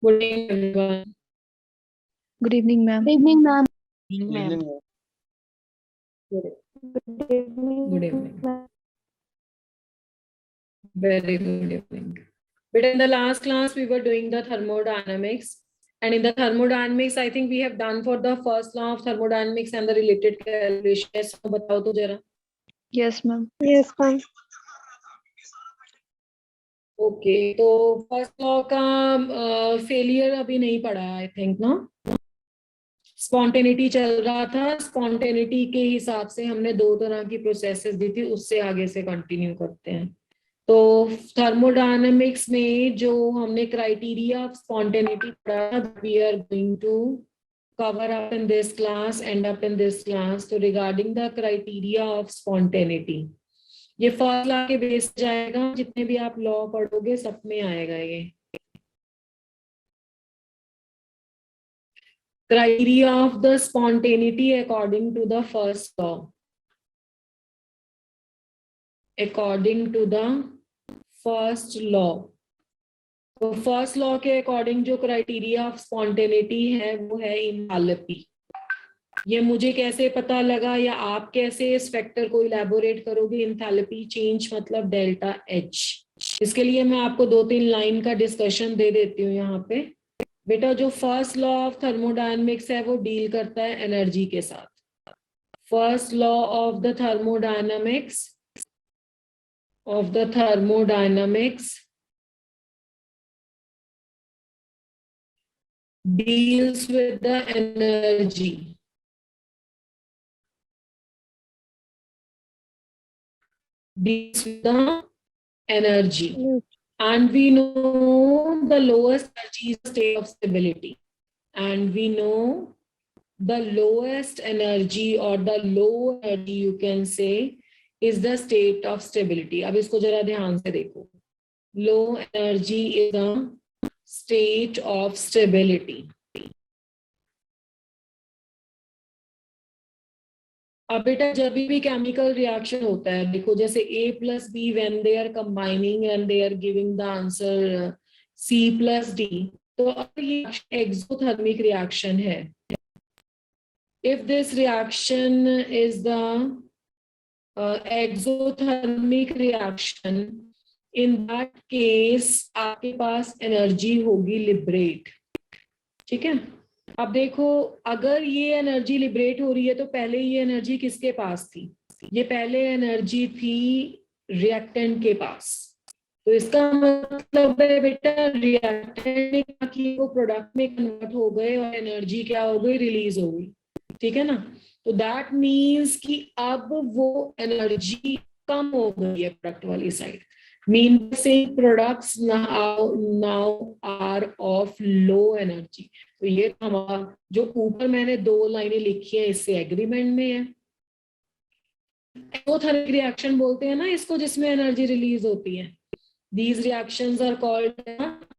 Good evening, everyone. Good evening, ma'am. Evening, ma'am. Evening. Good Good evening, good evening. ma'am. Very good evening. But in the last class, we were doing the thermodynamics. And in the thermodynamics, I think we have done for the first law of thermodynamics and the related calculations. So बताओ तो जरा. Yes, ma'am. Yes, ma'am. Okay, तो first law का failure अभी नहीं पढ़ा है, I think ना. स्पॉन्टेनिटी चल रहा था. स्पॉन्टेनिटी के हिसाब से हमने दो तरह की प्रोसेसेस दी थी, उससे आगे से कंटिन्यू करते हैं. तो थर्मोडायनेमिक्स में जो हमने क्राइटेरिया ऑफ स्पॉन्टेनिटी पढ़ा, we are going to cover up in this class, end up in this class. So regarding the criteria of spontaneity, ये फर्स्ट लॉ के बेस जाएगा. जितने भी आप लॉ पढ़ोगे सब में आएगा ये. Criteria of the spontaneity according to the first law. According to the first law. तो फर्स्ट लॉ के अकॉर्डिंग जो क्राइटेरिया ऑफ स्पॉन्टेनिटी है वो है इंथैल्पी. ये मुझे कैसे पता लगा, या आप कैसे इस फैक्टर को इलैबोरेट करोगे? इंथैल्पी चेंज मतलब डेल्टा एच. इसके लिए मैं आपको 2-3 लाइन का डिस्कशन दे देती हूँ यहाँ पे. बेटा, जो फर्स्ट लॉ ऑफ थर्मोडायनेमिक्स है वो डील करता है एनर्जी के साथ. First law of the thermodynamics deals with the energy. Deals with the energy. And we know the lowest energy is the state of stability. And we know the lowest energy or the low energy, you can say, is the state of stability. अब इसको जरा ध्यान से देखो. Low energy is the state of stability. अब बेटा, जब भी केमिकल रिएक्शन होता है, देखो जैसे A plus B when they are combining and they are giving the answer C plus D, तो अब ये एक्सोथर्मिक रिएक्शन है. If this reaction is the exothermic reaction, in that case आपके पास एनर्जी होगी लिबरेट. ठीक है. अब देखो, अगर ये एनर्जी लिबरेट हो रही है तो पहले ये एनर्जी किसके पास थी? ये पहले एनर्जी थी रिएक्टेंट के पास. तो इसका मतलब है बेटा, रिएक्टेंट की वो प्रोडक्ट में कन्वर्ट हो गए और एनर्जी क्या हो गई? रिलीज हो गई. ठीक है ना. तो दैट मीन्स कि अब वो एनर्जी कम हो गई है प्रोडक्ट वाली साइड. मीन से products now are of low energy. तो ये हमारा जो ऊपर मैंने 2 लाइनें लिखी है इससे एग्रीमेंट में है. एक्सोथर्मिक रिएक्शन बोलते हैं ना इसको, जिसमें एनर्जी रिलीज होती है. These reactions are called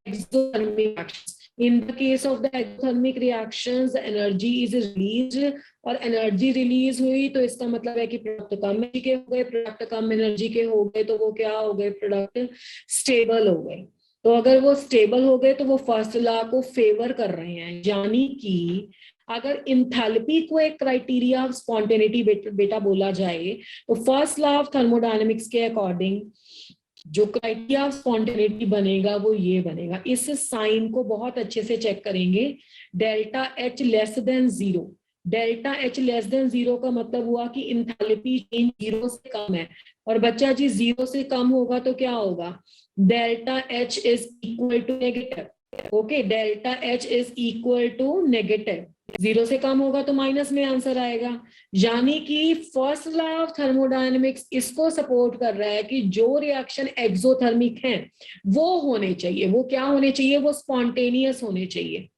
exothermic reactions. In the case of the exothermic reactions, the energy is released. और एनर्जी रिलीज हुई तो इसका मतलब है कि प्रोडक्ट कम एनर्जी के हो गए. प्रोडक्ट कम एनर्जी के हो गए तो वो क्या हो गए? प्रोडक्ट स्टेबल हो गए. तो अगर वो स्टेबल हो गए तो वो फर्स्ट लॉ को फेवर कर रहे हैं. यानी कि अगर इंथैल्पी को एक क्राइटेरिया ऑफ स्पॉन्टेनिटी बेटा बोला जाए, तो फर्स्ट लॉ ऑफ थर्मोडायनेमिक्स के अकॉर्डिंग जो क्राइटेरिया ऑफ स्पॉन्टेनिटी बनेगा वो ये बनेगा. इस साइन को बहुत अच्छे से चेक करेंगे. Delta H less then 0. Delta H less then 0 का मतलब हुआ कि इंथैल्पी चेंज 0 से कम है. और बच्चा जी 0 से कम होगा तो क्या होगा? Delta H is equal to negative. Okay, delta H is equal to negative. 0 से कम होगा तो माइनस में आंसर आएगा. यानी कि फर्स्ट लॉ ऑफ थर्मोडायनेमिक्स इसको सपोर्ट कर रहा है कि जो रिएक्शन एक्सोथर्मिक है वो होने चाहिए. वो क्या होने चाहिए? वो स्पॉन्टेनियस होने चाहिए.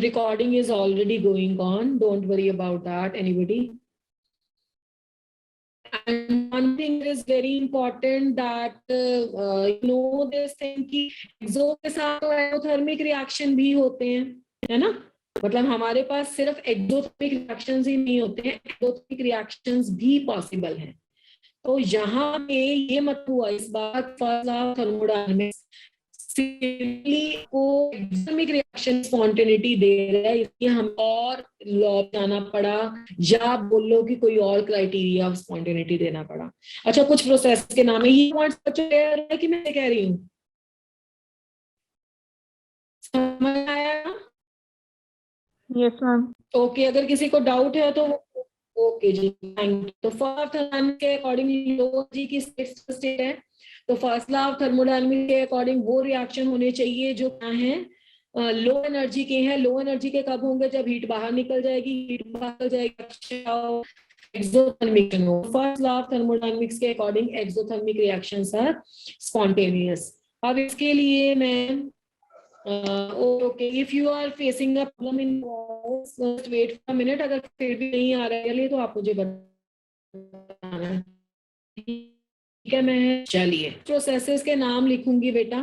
Recording is already going on. Don't worry about that, anybody. And one thing is very important that you know this thing कि एक्सो के साथ तो एक्सोथर्मिक रिएक्शन भी होते हैं, है ना. मतलब हमारे पास सिर्फ एक्सोथर्मिक रिएक्शंस ही नहीं होते हैं, एक्सोथर्मिक रिएक्शंस भी पॉसिबल हैं. तो यहाँ पे ये मत हुआ इस बार first law of thermodynamics simply को एक्सोथर्मिक रिएक्शन स्पॉन्टेनिटी दे रहा है, इसलिए हम और लॉ जाना पड़ा, या बोलो कि कोई और क्राइटेरिया ऑफ स्पॉन्टेनिटी देना पड़ा। अच्छा, कुछ प्रोसेस के नाम है, ये पॉइंट्स क्लियर है कि मैं कह रही हूँ? समझ आया? Yes, ma'am. ओके, अगर किसी को डाउट है तो ओके जी, थैंक यू। तो फर्स्ट के अकॉर्डिंग लो जी की स्टेट है, तो फर्स्ट लॉ ऑफ थर्मोडायनामिक्स के अकॉर्डिंग वो रिएक्शन होने चाहिए जो क्या है, लो एनर्जी के हैं। लो एनर्जी के कब होंगे? जब हीट बाहर निकल जाएगी, हीट बाहर जाएगी एक्सोथर्मिक हो। फर्स्ट लॉ ऑफ थर्मोडायनामिक्स के according exothermic reactions are spontaneous. अब इसके लिए मैं okay, if you are facing a problem in walls, just wait for a minute. अगर फिर भी नहीं आ रहा है तो आप मुझे बताना है, ठीक है? मैं चलिए प्रोसेसेस के नाम लिखूंगी बेटा।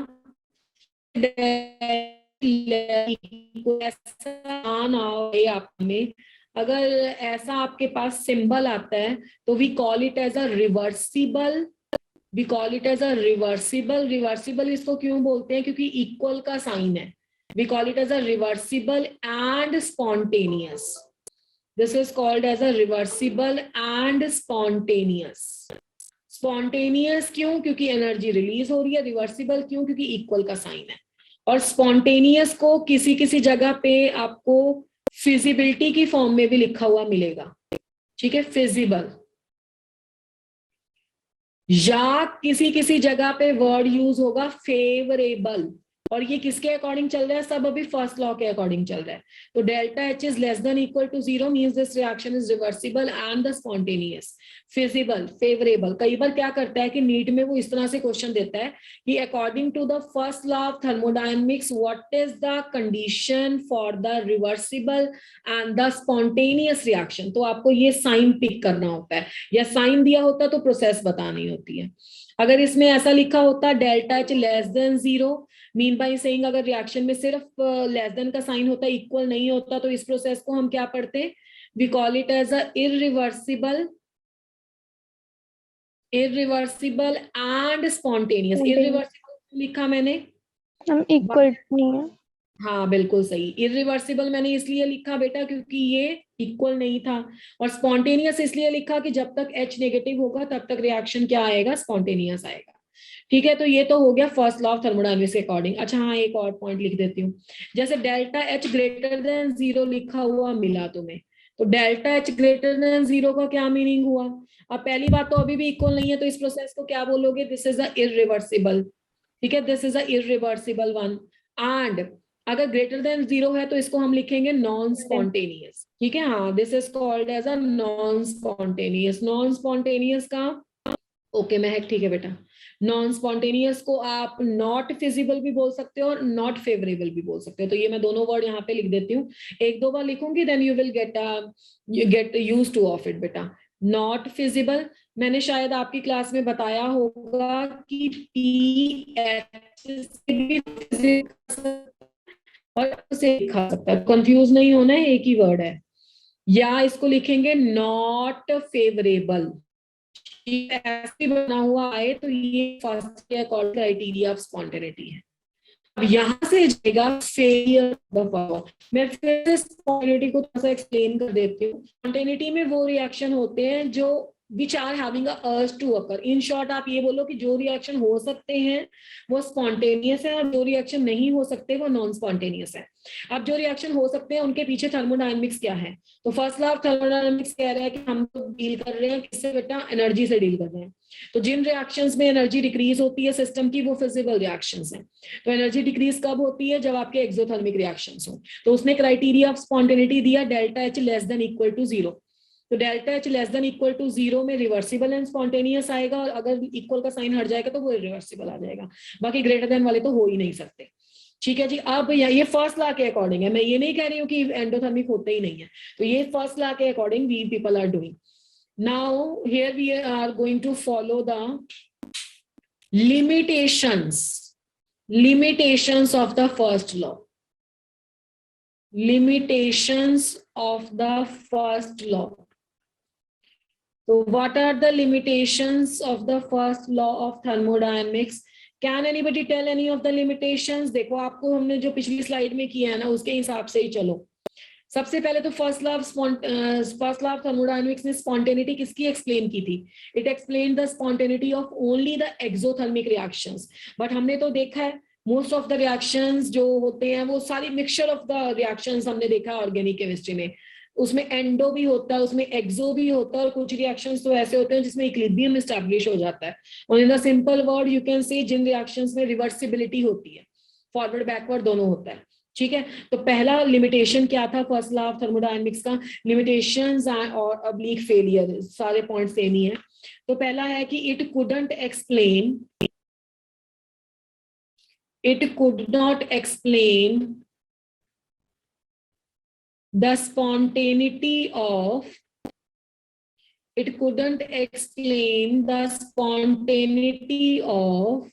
आप में अगर ऐसा आपके पास सिंबल आता है तो we call it as a reversible, we call it as a reversible. Reversible इसको क्यों बोलते हैं? क्योंकि इक्वल का साइन है। We call it as a reversible and spontaneous. This is called as a reversible and spontaneous. Spontaneous क्यों? क्योंकि energy release हो रही है। रिवर्सिबल क्यों? क्योंकि इक्वल का साइन है। और स्पॉन्टेनियस को किसी किसी जगह पे आपको फिजिबिलिटी की फॉर्म में भी लिखा हुआ मिलेगा, ठीक है? फिजिबल, या किसी किसी जगह पे वर्ड यूज होगा फेवरेबल। और ये किसके अकॉर्डिंग चल रहा है? सब अभी फर्स्ट लॉ के अकॉर्डिंग चल रहा है। तो delta H is less than equal to 0 means this reaction is reversible and the spontaneous. Feasible, favourable. कई बार क्या करता है कि नीट में वो इस तरह से क्वेश्चन देता है कि according to the first law of thermodynamics what is the condition for the reversible and the spontaneous reaction. तो आपको ये साइन पिक करना होता है, या साइन दिया होता तो प्रोसेस बतानी होती है। अगर इसमें ऐसा लिखा होता delta H less then 0, mean by saying अगर रिएक्शन में सिर्फ लेस देन का साइन होता, इक्वल नहीं होता, तो इस प्रोसेस को हम क्या पढ़ते हैं? We call it as a irreversible, irreversible and spontaneous. Irreversible लिखा मैंने, हम इक्वल नहीं है। हाँ बिल्कुल सही। इररिवर्सिबल मैंने इसलिए लिखा बेटा क्योंकि ये इक्वल नहीं था, और स्पॉन्टेनियस इसलिए लिखा कि जब तक H नेगेटिव होगा तब तक रिएक्शन क्या आएगा? स्पॉन्टेनियस आएगा, ठीक है? तो ये तो हो गया फर्स्ट लॉ ऑफ थर्मोडायनामिक्स के अकॉर्डिंग। अच्छा हाँ, एक और पॉइंट लिख देती हूँ। जैसे डेल्टा H ग्रेटर देन 0 लिखा हुआ मिला तुम्हें, तो डेल्टा H ग्रेटर देन 0 का क्या मीनिंग हुआ? अब पहली बात तो अभी भी इक्वल नहीं है, तो इस प्रोसेस को क्या बोलोगे? दिस इज अ इररिवर्सिबल, ठीक है? This is a irreversible one. And अगर ग्रेटर देन 0 है तो इसको हम लिखेंगे नॉन स्पॉन्टेनियस, ठीक है? हाँ, this is called as a non spontaneous. Non spontaneous का ओके महक, ठीक है बेटा। नॉन स्पॉन्टेनियस को आप नॉट फिजिबल भी बोल सकते हो और नॉट फेवरेबल भी बोल सकते हो। तो ये मैं दोनों वर्ड यहाँ पे लिख देती हूँ, एक दो बार लिखूंगी, then you will get use to of it बेटा। नॉट फिजिबल, मैंने शायद आपकी क्लास में बताया होगा कि PH से भी और उसे लिखा सकता है, कंफ्यूज नहीं होना है, एक ही वर्ड है। या इसको लिखेंगे नॉट फेवरेबल, ऐसे बना हुआ आए तो ये फर्स्ट के अकॉर्डिंग क्राइटेरिया ऑफ स्पॉन्टेनिटी है। अब यहाँ से जाएगा फेलियर द फॉलो। मैं फिर से स्पॉन्टेनिटी को थोड़ा सा एक्सप्लेन कर देती हूँ। स्पॉन्टेनिटी में वो रिएक्शन होते हैं जो which are having a urge to occur. In short आप ये बोलो कि जो रिएक्शन हो सकते हैं वो स्पॉन्टेनियस है, और जो रिएक्शन नहीं हो सकते वो नॉन स्पॉन्टेनियस है। अब जो रिएक्शन हो सकते हैं उनके पीछे थर्मोडायनेमिक्स क्या है? तो फर्स्ट लॉ ऑफ थर्मोडायनेमिक्स कह रहा है कि हम तो डील कर रहे हैं किससे बेटा? एनर्जी से डील कर रहे हैं। तो जिन रिएक्शंस में एनर्जी डिक्रीज होती है सिस्टम की, वो फिजिबल रिएक्शंस हैं। तो एनर्जी डिक्रीज कब होती है? जब आपके एक्सोथर्मिक रिएक्शंस हो। तो उसने क्राइटेरिया ऑफ स्पॉन्टेनिटी दिया delta H less than equal to 0। तो delta H less than equal to 0 में रिवर्सिबल एंड स्पॉन्टेनियस आएगा, और अगर इक्वल का साइन हट जाएगा तो वो रिवर्सिबल आ जाएगा। बाकी ग्रेटर देन वाले तो हो ही नहीं सकते, ठीक है जी? अब ये फर्स्ट लॉ के अकॉर्डिंग है, मैं ये नहीं कह रही हूँ कि एंडोथर्मिक होते ही नहीं है। तो ये फर्स्ट लॉ के according we people are doing. Now here we are going to follow the limitations of the first law. Limitations of the first law. So what are the limitations of the first law of thermodynamics? Can anybody tell any of the limitations? देखो आपको हमने जो पिछली slide में किया है ना उसके हिसाब से ही चलो। सबसे पहले तो फर्स्ट लॉ थर्मोडायनेमिक्स ने स्पॉन्टेनिटी किसकी एक्सप्लेन की थी? It explain the spontaneity of only the exothermic reactions. But हमने तो देखा है मोस्ट ऑफ द रिएक्शंस जो होते हैं वो सारी मिक्सचर ऑफ द रिएक्शंस हमने देखा है ऑर्गेनिक केमिस्ट्री में। उसमें एंडो भी होता है, उसमें एक्सो भी होता है, और कुछ रिएक्शंस तो ऐसे होते हैं जिसमें इक्विलिब्रियम एस्टैब्लिश हो जाता है। और in the simple word you can say जिन रिएक्शंस में रिवर्सिबिलिटी होती है, फॉरवर्ड बैकवर्ड दोनों होता है। ठीक है, तो पहला लिमिटेशन क्या था फर्स्ट लॉ ऑफ थर्मोडायनेमिक्स का? लिमिटेशंस और ऑब्लिक फेलियर, सारे पॉइंट सेम ही है। तो पहला है कि it could not explain the spontaneity of it couldn't explain the spontaneity of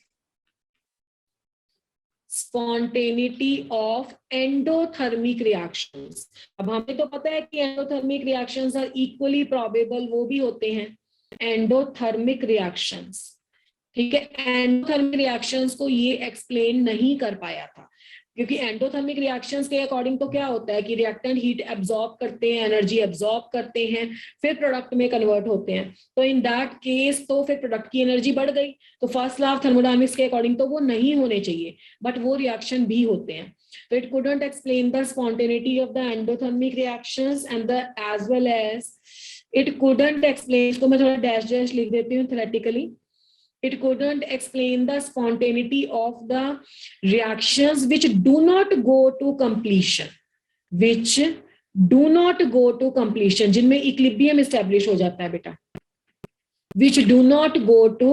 endothermic reactions। अब हमें तो पता है कि endothermic reactions are equally probable, वो भी होते हैं endothermic reactions। ठीक है, एंडोथर्मिक रिएक्शंस को ये एक्सप्लेन नहीं कर पाया था, क्योंकि एंडोथर्मिक रिएक्शंस के अकॉर्डिंग तो क्या होता है कि रिएक्टेंट हीट एब्जॉर्ब करते हैं, एनर्जी एब्जॉर्ब करते हैं, फिर प्रोडक्ट में कन्वर्ट होते हैं। तो इन दैट केस तो फिर प्रोडक्ट की एनर्जी बढ़ गई। तो फर्स्ट लॉ ऑफ थर्मोडायनेमिक्स के अकॉर्डिंग तो वो नहीं होने चाहिए, बट वो रिएक्शन भी होते हैं। तो it couldn't explain the spontaneity of the endothermic reactions and the as well as it couldn't explain, इसको मैं थोड़ा डैश डैश लिख देती हूँ theoretically. It couldn't explain the spontaneity of the reactions which do not go to completion, जिनमें equilibrium establish हो जाता है बेटा, which do not go to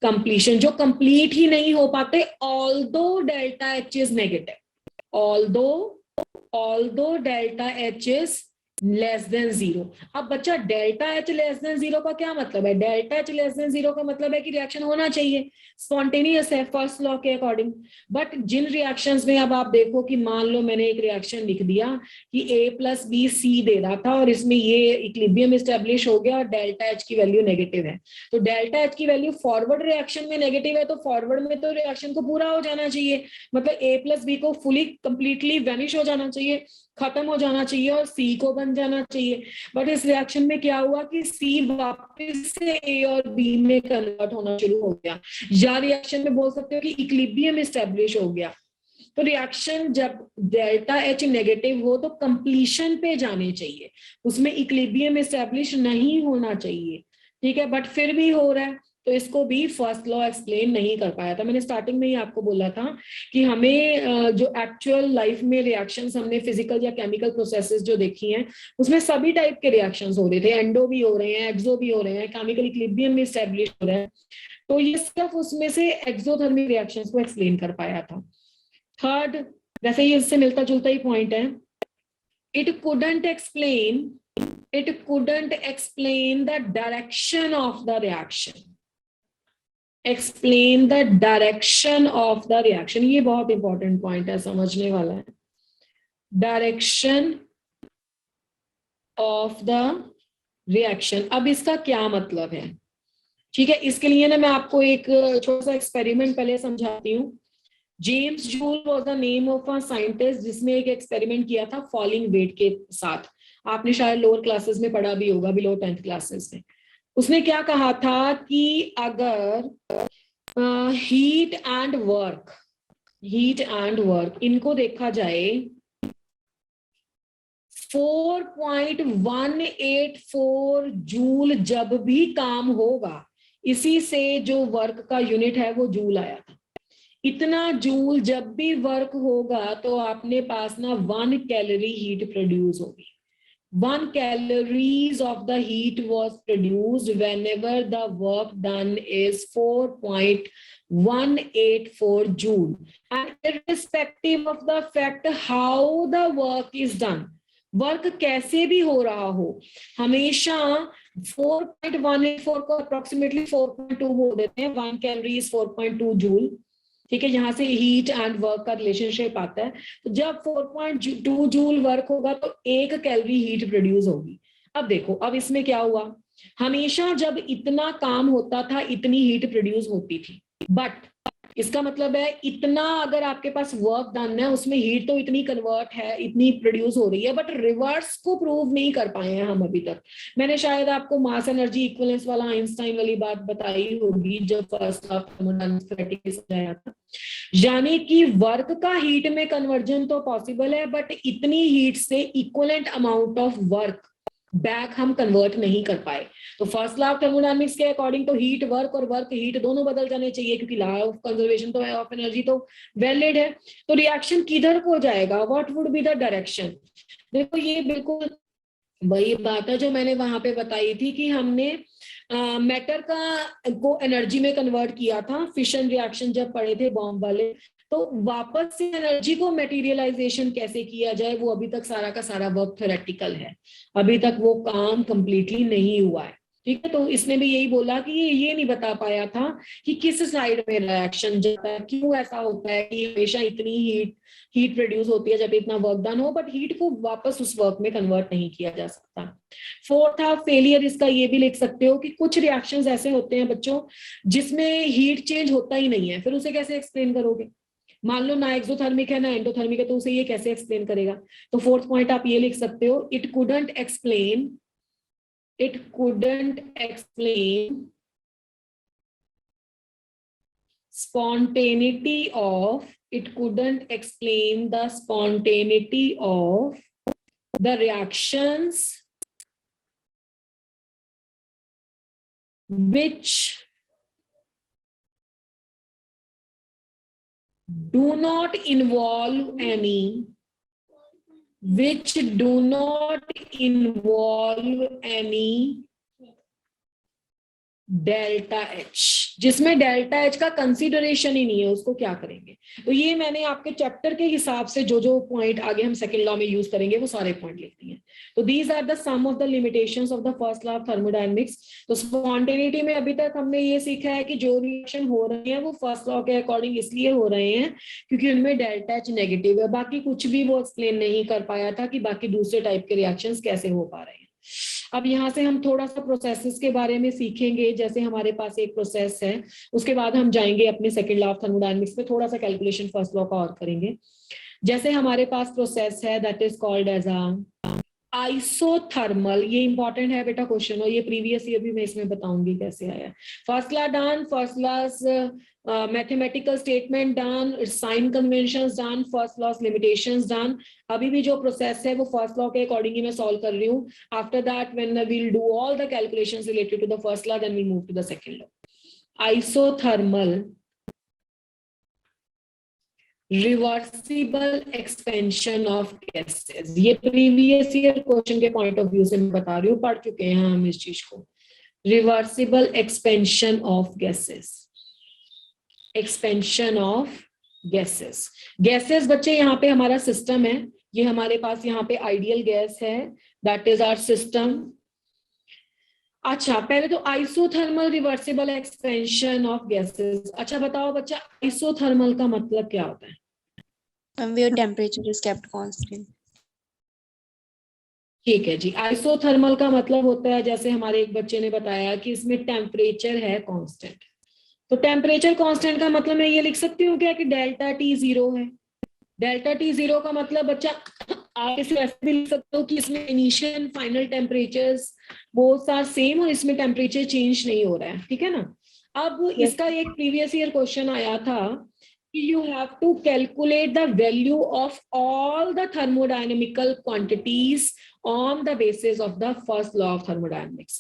completion, जो कंप्लीट ही नहीं हो पाते, although delta H is negative, although delta H is less than zero. अब बच्चा delta H less than zero का क्या मतलब है? Delta H less than zero का मतलब है कि रिएक्शन होना चाहिए, स्पॉन्टेनियस है फर्स्ट लॉ के अकॉर्डिंग। बट जिन रिएक्शंस में अब आप देखो कि मान लो मैंने एक रिएक्शन लिख दिया कि A + B C दे रहा था और इसमें ये इक्विलिब्रियम एस्टैब्लिश हो गया और डेल्टा एच की वैल्यू नेगेटिव है, तो डेल्टा एच की वैल्यू फॉरवर्ड रिएक्शन में नेगेटिव है, तो फॉरवर्ड में तो रिएक्शन को पूरा हो जाना चाहिए, मतलब A + B को फुली कंप्लीटली वेनिश हो जाना चाहिए, खत्म हो जाना चाहिए और C को बन जाना चाहिए। बट इस रिएक्शन में क्या हुआ कि C वापस से A और B में कन्वर्ट होना शुरू हो गया, या रिएक्शन में बोल सकते हो कि इक्विलिब्रियम एस्टैब्लिश हो गया। तो रिएक्शन जब डेल्टा H नेगेटिव हो तो कंप्लीशन पे जाने चाहिए, उसमें इक्विलिब्रियम एस्टैब्लिश नहीं होना चाहिए। ठीक है, बट फिर भी हो रहा है, तो इसको भी फर्स्ट लॉ एक्सप्लेन नहीं कर पाया था। मैंने स्टार्टिंग में ही आपको बोला था कि हमें जो एक्चुअल लाइफ में रिएक्शंस हमने फिजिकल या केमिकल प्रोसेसेस जो देखी हैं उसमें सभी टाइप के रिएक्शंस हो रहे थे, एंडो भी हो रहे हैं, एक्सो भी हो रहे हैं, केमिकल इक्विलिब्रियम भी एस्टैब्लिश हो रहा है। तो ये सिर्फ उसमें से एक्सोथर्मिक रिएक्शंस को एक्सप्लेन कर पाया था। थर्ड, वैसे ही इससे मिलता जुलता ही पॉइंट है, it couldn't explain the direction of the reaction. Explain the direction of the reaction, ये बहुत इंपॉर्टेंट पॉइंट है, समझने वाला है। डायरेक्शन ऑफ द रिएक्शन, अब इसका क्या मतलब है? ठीक है, इसके लिए ना मैं आपको एक छोटा सा एक्सपेरिमेंट पहले समझाती हूँ। James joule was the name of a scientist जिसने एक एक्सपेरिमेंट किया था फॉलिंग वेट के साथ। आपने शायद लोअर क्लासेस में पढ़ा भी होगा, बिलो 10th क्लासेस में। उसने क्या कहा था कि अगर हीट एंड वर्क इनको देखा जाए 4.184 जूल जब भी काम होगा, इसी से जो वर्क का यूनिट है वो जूल आया था। इतना जूल जब भी वर्क होगा तो आपने पास ना 1 कैलोरी हीट प्रोड्यूस होगी। 1 calories of the heat was produced whenever the work done is 4.184 joule, and irrespective of the fact how the work is done, work कैसे भी हो रहा हो, हमेशा 4.184 को अप्रोक्सीमेटली 4.2 बोल देते हैं, 1 कैलोरी इज 4.2 जूल। ठीक है, यहां से हीट एंड वर्क का रिलेशनशिप आता है। तो जब 4.2 जूल वर्क होगा तो 1 कैलोरी हीट प्रोड्यूस होगी। अब देखो, अब इसमें क्या हुआ, हमेशा जब इतना काम होता था इतनी हीट प्रोड्यूस होती थी, बट इसका मतलब है इतना अगर आपके पास वर्क डन है उसमें हीट तो इतनी कन्वर्ट है, इतनी प्रोड्यूस हो रही है, बट रिवर्स को प्रूव नहीं कर पाए हैं हम अभी तक। मैंने शायद आपको मास एनर्जी इक्विवेलेंस वाला आइंस्टाइन वाली बात बताई होगी जब फर्स्ट ऑफ थर्मोडायनामिक्स आया था। यानी कि वर्क का हीट में कन्वर्जन तो पॉसिबल है, बट इतनी हीट से equivalent amount of work back हम कन्वर्ट नहीं कर पाए। तो फर्स्ट लॉ ऑफ थर्मोडायनामिक्स के अकॉर्डिंग तो हीट वर्क और वर्क हीट दोनों बदल जाने चाहिए, क्योंकि लॉ ऑफ कंजर्वेशन तो है, ऑफ एनर्जी तो वैलिड है। तो रिएक्शन किधर को जाएगा, what would be the direction? देखो ये बिल्कुल वही बात है जो मैंने वहां पे बताई थी कि हमने मैटर को एनर्जी में कन्वर्ट किया था, फिशन रिएक्शन जब पढ़े थे बॉम्ब वाले। तो वापस से एनर्जी को मटेरियलाइजेशन कैसे किया जाए, वो अभी तक सारा का सारा वर्क थ्योरेटिकल है, अभी तक वो काम कंप्लीटली नहीं हुआ है। ठीक है, तो इसने भी यही बोला कि ये नहीं बता पाया था कि किस साइड में रिएक्शन जाता है, क्यों ऐसा होता है कि हमेशा इतनी हीट प्रोड्यूस होती है जब इतना वर्क डन हो, बट हीट को वापस उस वर्क में कन्वर्ट नहीं किया जा सकता। फोर्थ हाफ फेलियर, इसका ये भी लिख सकते हो कि कुछ रिएक्शंस ऐसे होते हैं बच्चों जिसमें हीट चेंज होता ही नहीं है, फिर उसे कैसे एक्सप्लेन करोगे? मान लो ना एक्सोथर्मिक है ना एंडोथर्मिक है, तो उसे ये कैसे एक्सप्लेन करेगा? तो फोर्थ पॉइंट आप ये लिख सकते हो, it couldn't explain spontaneity of, it couldn't explain the spontaneity of the reactions which do not involve any delta H, जिसमें डेल्टा एच का कंसीडरेशन ही नहीं है, उसको क्या करेंगे? तो ये मैंने आपके चैप्टर के हिसाब से जो जो पॉइंट आगे हम सेकंड लॉ में यूज करेंगे वो सारे पॉइंट लिख दिए। तो these are the some of the limitations of the first law of thermodynamics. तो स्पॉन्टेनिटी में अभी तक हमने ये सीखा है कि जो रिएक्शन हो रहे हैं वो फर्स्ट लॉ के अकॉर्डिंग इसलिए हो रहे हैं क्योंकि उनमें डेल्टा एच नेगेटिव है, बाकी कुछ भी वो एक्सप्लेन नहीं कर पाया था कि बाकी दूसरे टाइप के रिएक्शंस कैसे हो पा रहे हैं। अब यहाँ से हम थोड़ा सा प्रोसेसेस के बारे में सीखेंगे, जैसे हमारे पास एक प्रोसेस है, उसके बाद हम जाएंगे अपने सेकंड लॉ ऑफ थर्मोडायनामिक्स में, थोड़ा सा कैलकुलेशन फर्स्ट लॉ का और करेंगे। जैसे हमारे पास प्रोसेस है that is called as isothermal, ये इंपॉर्टेंट है बेटा क्वेश्चन, और ये प्रीवियस ईयर भी मैं इसमें बताऊंगी कैसे आया। First law done, first law mathematical statement done, sign conventions done, first law limitations done. अभी भी जो प्रोसेस है वो फर्स्ट लॉ के अकॉर्डिंग ही मैं सॉल्व कर रही हूँ। After that when we will do all the calculations related to the first law, then we move to the second law. Isothermal reversible expansion of gases, ये previous year question के point of view से मैं बता रही हूँ, पढ़ चुके हैं हम इस चीज को। Reversible expansion of gases, expansion of gases. Gases बच्चे यहाँ पे हमारा सिस्टम है, ये हमारे पास यहाँ पे आइडियल गैस है, दैट इज आवर सिस्टम। अच्छा, पहले तो isothermal reversible expansion of gases. अच्छा बताओ बच्चा, आइसोथर्मल का मतलब क्या होता है? Where temperature is kept constant. ठीक है जी, आइसोथर्मल का मतलब होता है, जैसे हमारे एक बच्चे ने बताया कि इसमें टेम्परेचर है कांस्टेंट। तो टेम्परेचर कांस्टेंट का मतलब मैं ये लिख सकती हूँ क्या कि डेल्टा टी जीरो है। डेल्टा टी जीरो का मतलब बच्चा आप इसे ऐसे भी लिख सकते हो कि इसमें initial final temperatures both are same और इसमें टेम्परेचर चेंज नहीं हो रहा है, ठीक है ना। अब इसका एक प्रीवियस ईयर क्वेश्चन आया था कि you have to calculate the value of all the thermodynamical quantities on the basis of the first law of thermodynamics।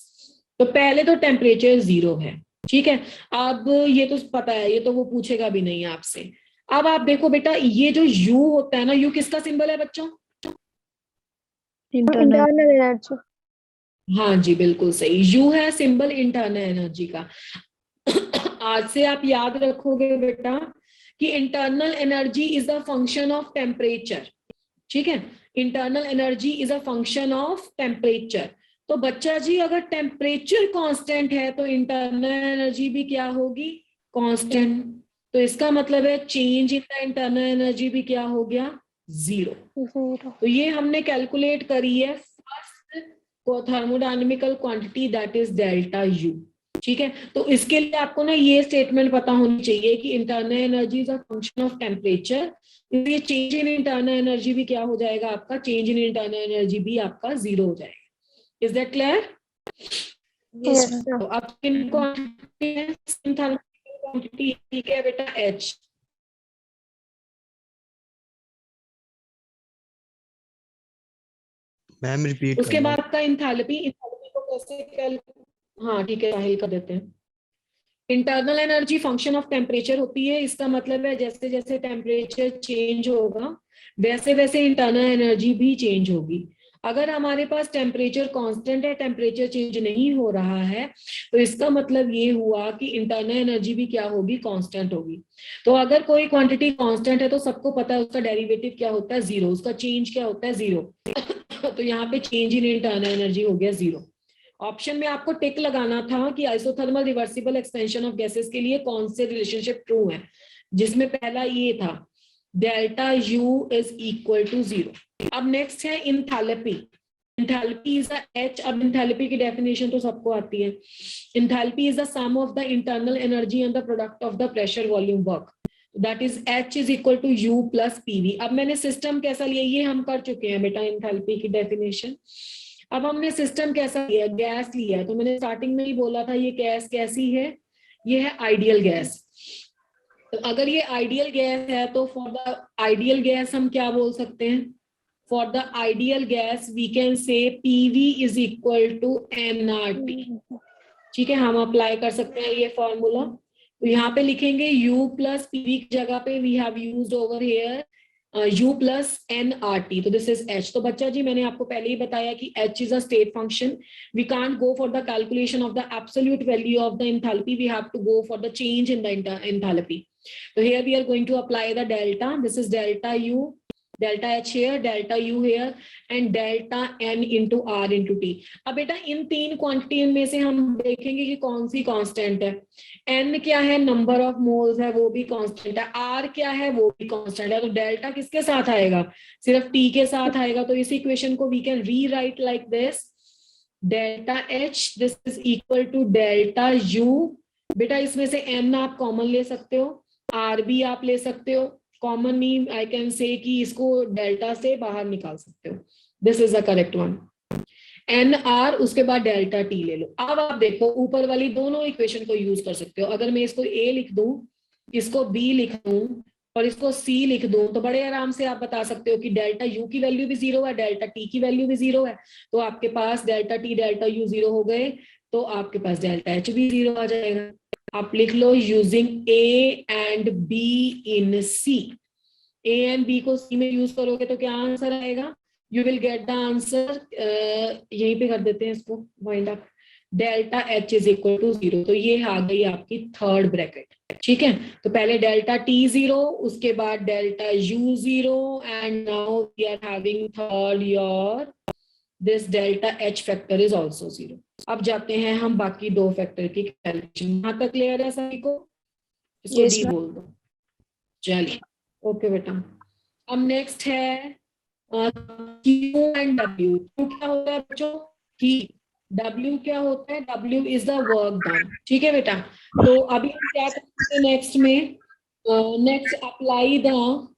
तो पहले तो टेम्परेचर जीरो है, ठीक है। अब ये तो पता है, ये तो वो पूछेगा भी नहीं आपसे। अब आप देखो बेटा, ये जो U होता है ना, U किसका सिंबल है बच्चों? Internal energy. हाँ जी बिल्कुल सही, U है सिंबल इंटरनल एनर्जी का। आज से आप याद रखोगे बेटा कि internal energy is a function of temperature, ठीक है। Internal energy is a function of temperature. तो बच्चा जी अगर टेम्परेचर कांस्टेंट है तो इंटरनल एनर्जी भी क्या होगी? कांस्टेंट। तो इसका मतलब है change in the internal energy भी क्या हो गया? जीरो। तो ये हमने कैलकुलेट करी है first thermodynamical quantity that is delta you, ठीक है, तो इसके लिए आपको ना ये स्टेटमेंट पता होनी चाहिए कि internal energy is a function of temperature, इसलिए चेंज इन इंटरनल एनर्जी भी क्या हो जाएगा आपका, चेंज इन इंटरनल एनर्जी भी आपका 0 हो जाएगा। Is that clear? Yes, Yes, ma'am. sir. तो अब किन क्वांटिटी ठीक है बेटा H, मैम रिपीट उसके करना। बाद का इंथैल्पी, इंथैल्पी को कैसे हाँ ठीक है साहिल कर देते हैं। Internal energy function of temperature होती है, इसका मतलब है जैसे जैसे टेम्परेचर चेंज होगा वैसे वैसे इंटरनल एनर्जी भी चेंज होगी। अगर हमारे पास टेम्परेचर कांस्टेंट है, टेम्परेचर चेंज नहीं हो रहा है, तो इसका मतलब ये हुआ कि इंटरनल एनर्जी भी क्या होगी, कांस्टेंट होगी। तो अगर कोई क्वांटिटी कांस्टेंट है तो सबको पता है उसका डेरिवेटिव क्या होता है, 0, उसका चेंज क्या होता है, 0। तो यहाँ पे चेंज इन इंटरनल एनर्जी हो गया 0। ऑप्शन में आपको टिक लगाना था कि isothermal reversible expansion of gases के लिए कौन से रिलेशनशिप ट्रू है, जिसमें पहला ये था delta U is equal to 0। अब नेक्स्ट है enthalpy. Enthalpy is the H. अब इंथैल्पी की डेफिनेशन तो सबको आती है। Enthalpy is the some of the internal energy and the product of the pressure volume work, that is H is equal to U plus PV। अब मैंने system कैसा लिया ये हम कर चुके हैं बेटा, इंथैल्पी की डेफिनेशन। अब हमने सिस्टम कैसा लिया, गैस लिया है। तो मैंने स्टार्टिंग में ही बोला था ये गैस कैसी है, ये है आइडियल गैस। तो अगर ये आइडियल गैस है तो फॉर द आइडियल गैस हम क्या बोल सकते हैं, for the ideal gas we can say PV is equal to nRT। ठीक है, हम अप्लाई कर सकते हैं ये फॉर्मूला। तो यहाँ पे लिखेंगे U प्लस PV की जगह पे we have used over here U plus nRT, तो दिस इज H। तो बच्चा जी मैंने आपको पहले ही बताया कि H is a state function, we can't go for the calculation of the absolute value of the enthalpy, we have to go for the change in the enthalpy. So here we are going to apply the delta. This is delta U, delta H here, delta U here, and delta N into R into T. अब बेटा इन तीन quantity में से हम देखेंगे कि कौन सी constant है। N क्या है, नंबर ऑफ मोल्स है, वो भी कांस्टेंट है। R क्या है, वो भी कांस्टेंट है। तो डेल्टा किसके साथ आएगा, सिर्फ T के साथ आएगा। तो इस इक्वेशन को we can rewrite like this, delta H this is equal to delta U। बेटा इसमें से N आप कॉमन ले सकते हो, आर भी आप ले सकते हो, common mean I can say कि इसको डेल्टा से बाहर निकाल सकते हो। This is the correct one, n R, उसके बाद डेल्टा टी ले लो। अब आप देखो ऊपर वाली दोनों इक्वेशन को यूज कर सकते हो। अगर मैं इसको ए लिख दूं, इसको बी लिख दूं और इसको सी लिख दूं, तो बड़े आराम से आप बता सकते हो कि डेल्टा यू की वैल्यू भी 0 है, डेल्टा टी की वैल्यू भी 0 है। तो आपके पास डेल्टा टी डेल्टा यू 0 हो गए, तो आपके पास डेल्टा एच भी 0 आ जाएगा। आप लिख लो using A and B in C. A and B को सी में यूज करोगे तो क्या आंसर आएगा, you will get the answer, यहीं पे कर देते हैं इसको wind up, delta H is equal to 0। तो ये आ गई आपकी थर्ड ब्रैकेट। ठीक है, तो पहले डेल्टा टी 0, उसके बाद delta U 0, and now we are having third your this delta H factor is also 0। अब जाते हैं हम बाकी दो फैक्टर की कैलकुलेशन। यहाँ तक क्लियर है सभी को, इसको Yes, डी ma'am. बोल दो। चलिए ओके बेटा, अब नेक्स्ट है Q एंड W। Q क्या होता है बच्चों, हीट। W क्या होता है, W is the work done. ठीक है बेटा, तो अभी हम क्या करेंगे नेक्स्ट में, नेक्स्ट अप्लाई द,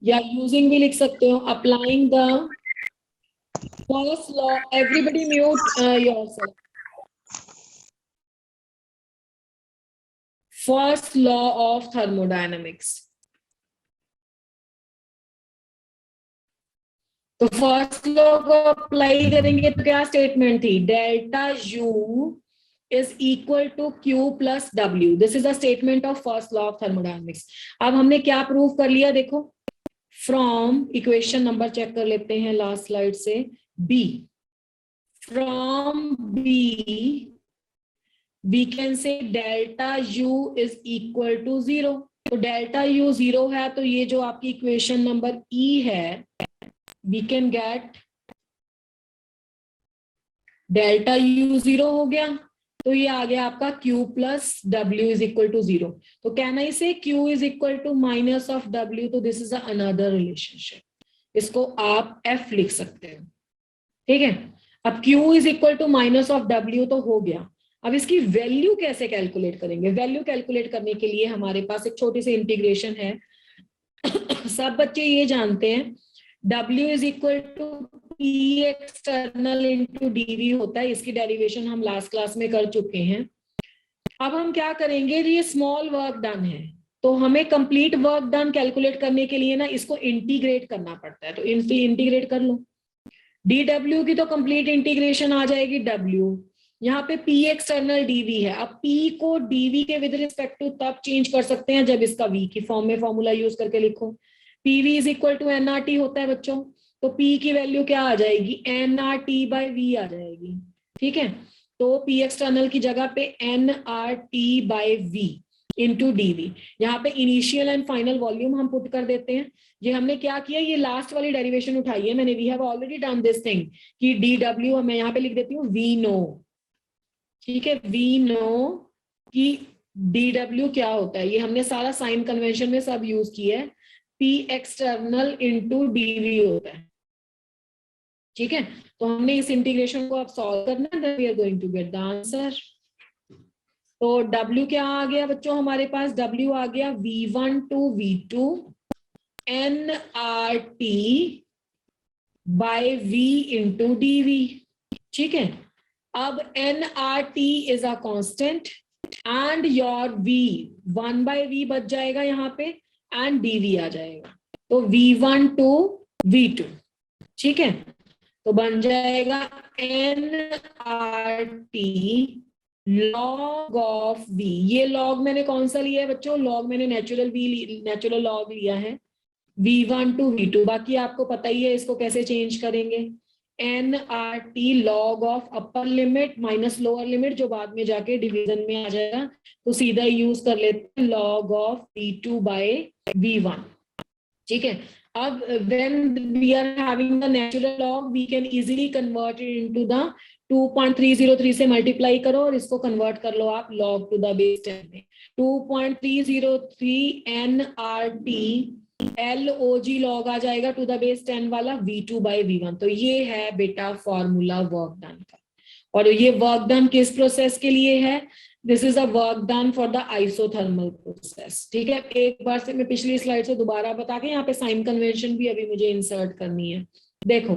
या यूजिंग भी लिख सकते हो, applying the first law. Everybody mute yourself. First law of thermodynamics. तो फर्स्ट लॉ को अप्लाई करेंगे तो क्या स्टेटमेंट थी, delta U is equal to Q plus W. This is the statement of first law of thermodynamics. अब हमने क्या prove कर लिया, देखो फ्रॉम इक्वेशन नंबर चेक कर लेते हैं लास्ट स्लाइड से, B, from B we can say delta U is equal to 0। तो डेल्टा यू 0 है, तो ये जो आपकी इक्वेशन नंबर ई है, we can get delta U 0 हो गया, तो ये आ गया आपका Q plus W is equal to 0। तो can I say Q is equal to minus of W, तो दिस इज अनदर रिलेशनशिप, इसको आप F लिख सकते हैं। ठीक है, अब Q is equal to minus of W तो हो गया। अब इसकी वैल्यू कैसे कैलकुलेट करेंगे? वैल्यू कैलकुलेट करने के लिए हमारे पास एक छोटी सी इंटीग्रेशन है। सब बच्चे ये जानते हैं W is equal to P external into dv होता है। इसकी डेरिवेशन हम लास्ट क्लास में कर चुके हैं। अब हम क्या करेंगे, ये स्मॉल वर्क डन है तो हमें कंप्लीट वर्क डन कैलकुलेट करने के लिए ना इसको इंटीग्रेट करना पड़ता है। तो इंटीग्रेट कर लो। dw की तो कंप्लीट इंटीग्रेशन आ जाएगी w, यहाँ पे p एक्सटर्नल dv है। अब p को dv के विद रिस्पेक्ट टू तब चेंज कर सकते हैं जब इसका v की फॉर्म में फॉर्मूला यूज करके लिखो। pv is equal to nRT होता है बच्चों, तो p की वैल्यू क्या आ जाएगी, nRT बाय v आ जाएगी। ठीक है, तो p एक्सटर्नल की जगह पे nRT by v into dv. यहाँ पे इनिशियल एंड फाइनल वॉल्यूम हम पुट कर देते हैं। ये हमने क्या किया, ये लास्ट वाली डेरिवेशन उठाई है मैंने, we have already done this thing कि डी डब्ल्यू मैं यहाँ पे लिख देती हूँ वी नो। ठीक है, वी नो कि डी डब्ल्यू क्या होता है, ये हमने सारा साइन कन्वेंशन में सब यूज किया है। पी एक्सटर्नल इंटू डीवी होता है। ठीक है, तो हमने इस इंटीग्रेशन को अब सॉल्व करना है, we are going to get the answer. तो W क्या आ गया बच्चों हमारे पास, W आ गया V1 to V2 nRT by V into DV। ठीक है, अब nRT is a constant and your V 1 by V बच जाएगा यहाँ पे एंड DV आ जाएगा, तो V1 टू V2। ठीक है, तो बन जाएगा nRT log ऑफ v। ये log मैंने कौन सा लिया है बच्चों, log मैंने नेचुरल log लिया है v1 टू v2। बाकी आपको पता ही है इसको कैसे चेंज करेंगे, nRT log of upper limit minus lower limit जो बाद में जाके डिवीजन में आ जाएगा, तो सीधा यूज कर लेते हैं log of v2 by v1। ठीक है, अब when we are having the natural log we can easily convert it into the 2.303 से मल्टीप्लाई करो और इसको कन्वर्ट कर लो आप log टू द बेस 10 में। 2.303 nRT log log आ जाएगा टू द बेस 10 वाला v2 बाय v1। तो ये है बेटा फॉर्मूला वर्क डन का। और ये वर्क डन किस प्रोसेस के लिए है, this is a work done for the isothermal process. ठीक है, एक बार से मैं पिछली स्लाइड से दोबारा बता के, यहाँ पे साइन कन्वेंशन भी अभी मुझे इंसर्ट करनी है। देखो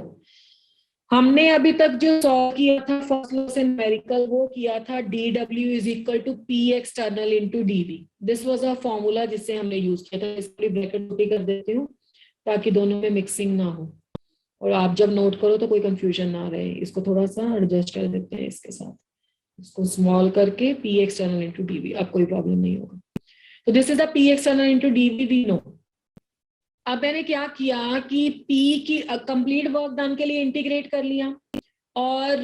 हमने अभी तक जो सॉल्व किया था फर्स्ट लॉ से न्यूमेरिकल, वो किया था dw is equal to p external into dv। This was a formula जिससे हमने यूज किया था। इसको ब्रैकेट छोटी कर देती हूँ ताकि दोनों में मिक्सिंग ना हो और आप जब नोट करो तो कोई कंफ्यूजन ना रहे। इसको थोड़ा सा एडजस्ट कर देते हैं इसके साथ, इसको स्मॉल करके p एक्सटर्नल इंटू dv, अब कोई प्रॉब्लम नहीं होगा। तो this is the p external into dv we know. अब मैंने क्या किया कि p की कंप्लीट वर्क डन के लिए इंटीग्रेट कर लिया, और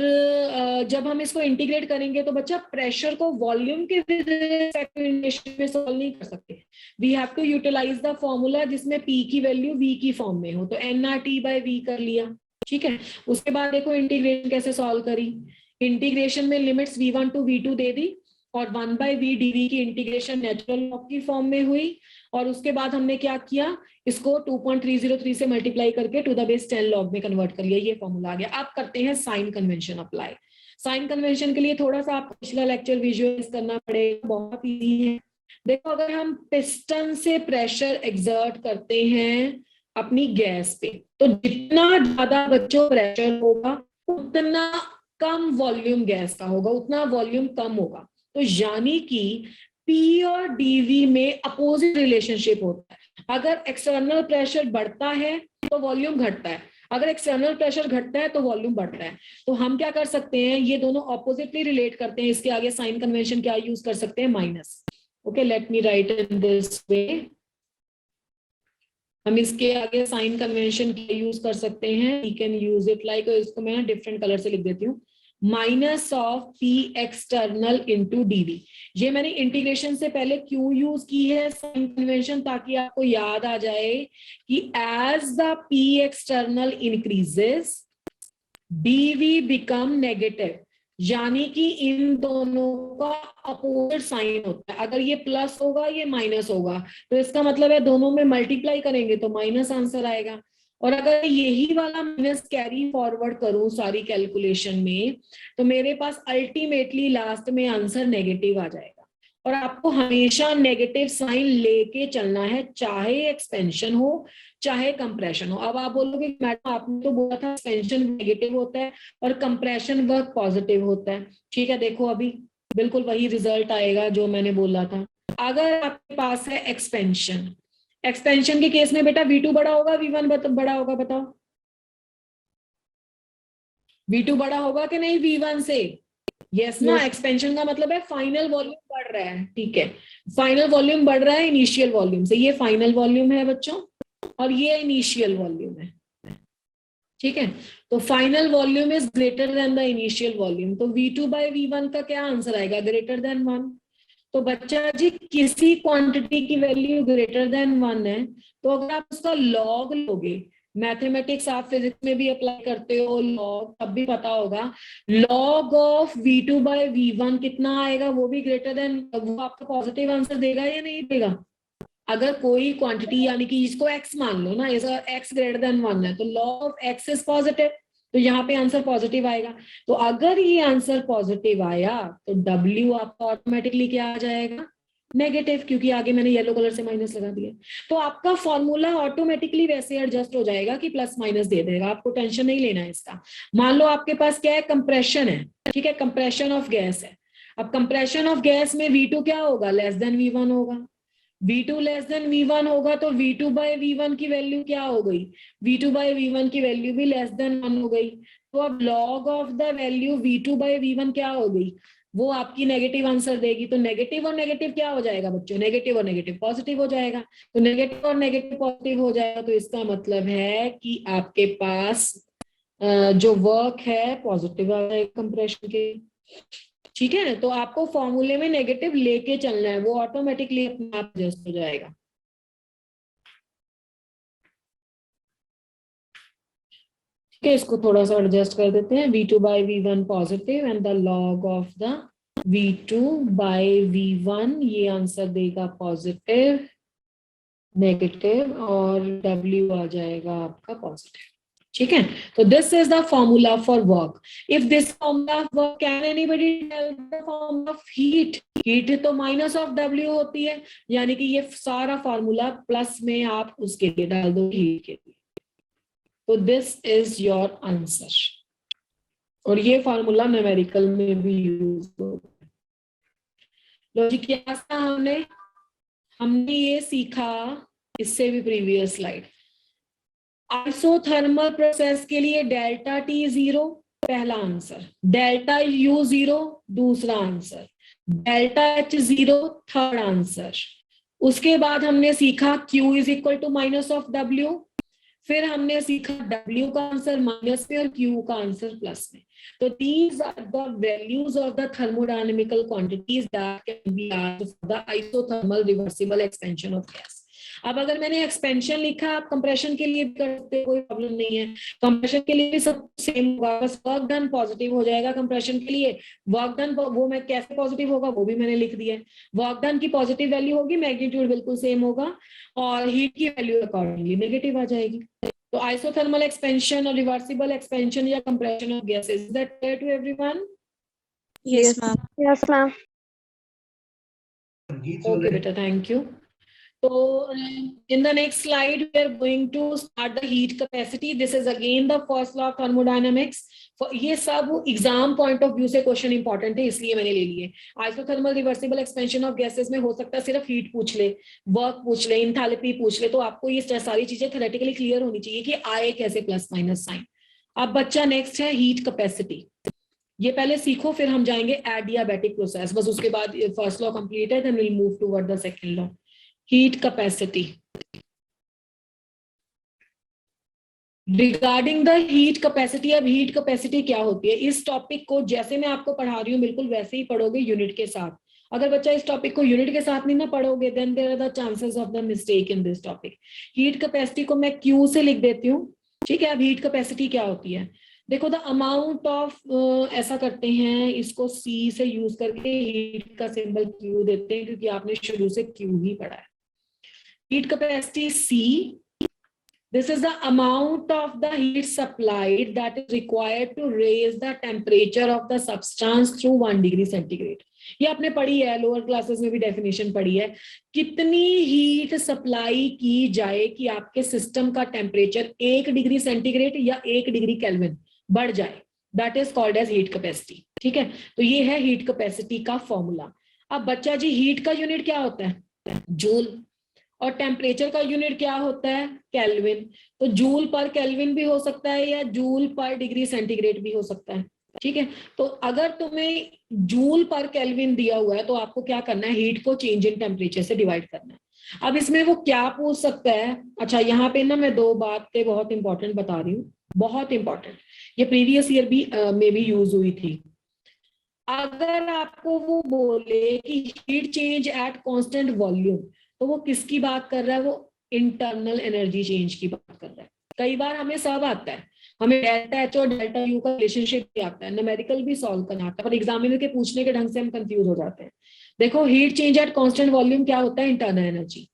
जब हम इसको इंटीग्रेट करेंगे तो बच्चा प्रेशर को वॉल्यूम के में सॉल्व नहीं कर सकते। We have to utilise the formula जिसमें p की वैल्यू v की फॉर्म में हो, तो nRT बाय v कर लिया। ठीक है, उसके बाद देखो इंटीग्रेशन कैसे सॉल्व करी। इंटीग्रेशन में लिमिट्स v1 टू v2 दे दी और 1 बाय v dv की इंटीग्रेशन नेचुरल लॉग की फॉर्म में हुई, और उसके बाद हमने क्या किया, इसको 2.303 से मल्टीप्लाई करके टू द बेस 10 लॉग में कन्वर्ट कर लिया। ये फॉर्मूला आ गया। अब करते हैं sign convention apply. Sign convention के लिए थोड़ा सा आपको पिछला लेक्चर विजुअलाइज करना पड़ेगा, बहुत इजी है। देखो अगर हम पिस्टन से प्रेशर एक्सर्ट करते हैं अपनी गैस पे, तो जितना ज्यादा बच्चों प्रेशर होगा उतना कम वॉल्यूम गैस का होगा, उतना वॉल्यूम कम होगा। तो यानी कि P और dV में अपोजिट रिलेशनशिप होता है। अगर एक्सटर्नल प्रेशर बढ़ता है तो वॉल्यूम घटता है, अगर एक्सटर्नल प्रेशर घटता है तो वॉल्यूम बढ़ता है। तो हम क्या कर सकते हैं, ये दोनों ऑपोजिटली रिलेट करते हैं। इसके आगे साइन कन्वेंशन क्या यूज कर सकते हैं, minus. Okay, let me right in this way. हम इसके आगे साइन कन्वेंशन क्या यूज कर सकते हैं, we can use it like, इसको मैं डिफरेंट कलर से लिख देती हूँ, minus of P external into dV। ये मैंने इंटीग्रेशन से पहले क्यों यूज की है साइन कन्वेंशन, ताकि आपको याद आ जाए कि as the P external increases dV become negative, यानी कि इन दोनों का अपोजिट साइन होता है। अगर ये प्लस होगा ये माइनस होगा, तो इसका मतलब है दोनों में मल्टीप्लाई करेंगे तो माइनस आंसर आएगा। और अगर यही वाला माइनस कैरी फॉरवर्ड करूं सारी कैलकुलेशन में, तो मेरे पास अल्टीमेटली लास्ट में आंसर नेगेटिव आ जाएगा। और आपको हमेशा नेगेटिव साइन लेके चलना है, चाहे एक्सपेंशन हो चाहे कंप्रेशन हो। अब आप बोलोगे मैडम आपने तो बोला था एक्सपेंशन नेगेटिव होता है और कंप्रेशन वर्क पॉजिटिव होता है। ठीक है, देखो अभी बिल्कुल वही रिजल्ट आएगा जो मैंने बोला था। अगर आपके पास है एक्सपेंशन, एक्सपेंशन के केस में बेटा V2 बड़ा होगा V1 बड़ा होगा, बताओ। V2 बड़ा होगा कि नहीं V1 से? यस ना, एक्सपेंशन का मतलब है फाइनल वॉल्यूम बढ़ रहा है। ठीक है, फाइनल वॉल्यूम बढ़ रहा है इनिशियल वॉल्यूम से। ये फाइनल वॉल्यूम है बच्चों और ये इनिशियल वॉल्यूम है। ठीक है, तो final volume is greater than the initial volume, तो V2 बाय V1 का क्या आंसर आएगा? Greater than 1। तो बच्चा जी किसी क्वांटिटी की वैल्यू ग्रेटर देन 1 है, तो अगर आप उसका लॉग लोगे, मैथमेटिक्स आप फिजिक्स में भी अप्लाई करते हो लॉग, तब भी पता होगा, log of V2 by V1 कितना आएगा? वो भी ग्रेटर देन, वो आपका पॉजिटिव आंसर देगा या नहीं देगा? अगर कोई क्वांटिटी यानी कि इसको x मान लो ना, ऐसा x ग्रेटर देन 1 है, तो log of x is positive, तो यहाँ पे आंसर पॉजिटिव आएगा। तो अगर ये आंसर पॉजिटिव आया तो W आपका ऑटोमेटिकली क्या आ जाएगा? नेगेटिव, क्योंकि आगे मैंने येलो कलर से माइनस लगा दिया। तो आपका फॉर्मूला ऑटोमेटिकली वैसे एडजस्ट हो जाएगा कि प्लस माइनस दे देगा, आपको टेंशन नहीं लेना है इसका। मान लो आपके पास क्या है? कंप्रेशन है, ठीक है, कंप्रेशन ऑफ गैस है। अब कंप्रेशन ऑफ गैस में V2 क्या होगा? लेस देन V1 होगा। V2 लेस देन V1 होगा तो V2 बाय V1 की वैल्यू क्या हो गई? V2 बाय V1 की वैल्यू भी लेस देन 1 हो गई। तो अब log of the value V2 by V1 क्या हो गई? वो आपकी नेगेटिव आंसर देगी। तो नेगेटिव और नेगेटिव क्या हो जाएगा बच्चों? नेगेटिव और नेगेटिव पॉजिटिव हो जाएगा। तो नेगेटिव और नेगेटिव पॉजिटिव हो जाएगा, तो इसका मतलब है कि आपके पास जो वर्क है पॉजिटिव आ जाएगा कंप्रेशन के। ठीक है, तो आपको फॉर्मूले में नेगेटिव लेके चलना है, वो ऑटोमेटिकली अपने आप एडजस्ट हो जाएगा। ठीक है, इसको थोड़ा सा एडजस्ट कर देते हैं। V2 by V1 positive and the log of the V2 by V1, ये आंसर देगा पॉजिटिव, नेगेटिव और W आ जाएगा आपका पॉजिटिव। ठीक है, तो this is the formula for work. If this formula of work, can anybody tell the formula of heat? Heat तो माइनस ऑफ W होती है, यानी कि ये सारा फॉर्मूला प्लस में आप उसके लिए डाल दो, हीट के लिए। तो दिस इज योर आंसर, और ये फॉर्मूला न्यूमेरिकल में भी यूज होता है। लो जी, क्या था हमने ये सीखा इससे भी प्रीवियस स्लाइड। आइसोथर्मल प्रोसेस के लिए डेल्टा T 0 पहला आंसर, डेल्टा U 0 दूसरा answer, delta H 0 third answer. उसके बाद हमने सीखा Q is equal to minus of W, फिर हमने सीखा W का आंसर माइनस में और Q का आंसर प्लस में। तो these are the values of the thermodynamical quantities that can be asked for the isothermal reversible expansion of gas. अब अगर मैंने एक्सपेंशन लिखा, आप कंप्रेशन के लिए भी कर सकते हैं, कोई प्रॉब्लम नहीं है। कंप्रेशन के लिए भी सब सेम होगा, बस वर्क डन पॉजिटिव हो जाएगा कंप्रेशन के लिए। वर्क डन वो मैं कैसे पॉजिटिव होगा वो भी मैंने लिख दिया है। वर्क डन की पॉजिटिव वैल्यू होगी, मैग्नीट्यूड बिल्कुल सेम होगा, और हीट की वैल्यू अकॉर्डिंगली नेगेटिव आ जाएगी। तो आइसोथर्मल एक्सपेंशन और रिवर्सिबल एक्सपेंशन या compression of gases, is that clear to everyone? Yes, ma'am. Yes, ma'am. Okay, beta, thank you. So in the next slide, we are going to start the heat capacity. This is again the first law of thermodynamics. ये सब exam point of view से question important है, इसलिए मैंने ले लिए। Isothermal reversible expansion of gases में हो सकता है सिर्फ हीट पूछ ले, वर्क पूछ ले, इंथैल्पी पूछ ले, तो आपको ये सारी चीजें थ्योरेटिकली क्लियर होनी चाहिए कि आए कैसे प्लस माइनस साइन। अब बच्चा नेक्स्ट है हीट कैपेसिटी। ये पहले सीखो, फिर हम जाएंगे एडियाबैटिक प्रोसेस, बस उसके बाद फर्स्ट लॉ कंप्लीट है, then will move toward the second law, heat capacity. Regarding the heat capacity, अब हीट कैपेसिटी क्या होती है, इस टॉपिक को जैसे मैं आपको पढ़ा रही हूँ बिल्कुल वैसे ही पढ़ोगे यूनिट के साथ। अगर बच्चा इस टॉपिक को यूनिट के साथ नहीं ना पढ़ोगे, then there are the chances of the mistake in this topic. Heat capacity को मैं Q से लिख देती हूँ, ठीक है। अब हीट कैपेसिटी क्या होती है, देखो द अमाउंट ऑफ, ऐसा करते हैं इसको C से यूज करके हीट का सिंबल Q देते हैं, क्योंकि आपने शुरू से Q ही पढ़ा है। Heat capacity C This is the amount of the heat supplied that is required to raise the temperature of the substance through 1 degree centigrade. ये आपने पढ़ी है, लोअर क्लासेस में भी डेफिनेशन पढ़ी है. कितनी हीट सप्लाई की जाए कि आपके सिस्टम का टेम्परेचर 1 डिग्री सेंटीग्रेड या 1 डिग्री केल्विन बढ़ जाए. That is called as heat capacity. ठीक है, तो ये है हीट कैपेसिटी का फॉर्मूला. अब बच्चा जी, हीट का यूनिट क्या होता है? जूल. और टेम्परेचर का यूनिट क्या होता है? केल्विन. तो जूल पर केल्विन भी हो सकता है या जूल पर डिग्री सेंटीग्रेड भी हो सकता है. ठीक है, तो अगर तुम्हें जूल पर केल्विन दिया हुआ है तो आपको क्या करना है? हीट को चेंज इन टेम्परेचर से डिवाइड करना है. अब इसमें वो क्या पूछ सकता है? अच्छा, यहाँ पे ना मैं 2 बातें बहुत इंपॉर्टेंट बता रही हूँ, बहुत इंपॉर्टेंट. ये प्रीवियस ईयर भी में भी यूज हुई थी. अगर आपको वो बोले कि heat change at constant volume, तो वो किसकी बात कर रहा है? वो इंटरनल एनर्जी चेंज की बात कर रहा है. कई बार हमें सब आता है, हमें डेल्टा एच और डेल्टा यू का रिलेशनशिप भी आता है, न्यूमेरिकल भी सॉल्व करना आता है, पर एग्जामिनर के पूछने के ढंग से हम कंफ्यूज हो जाते हैं. देखो, heat change at constant volume क्या होता है? Internal energy.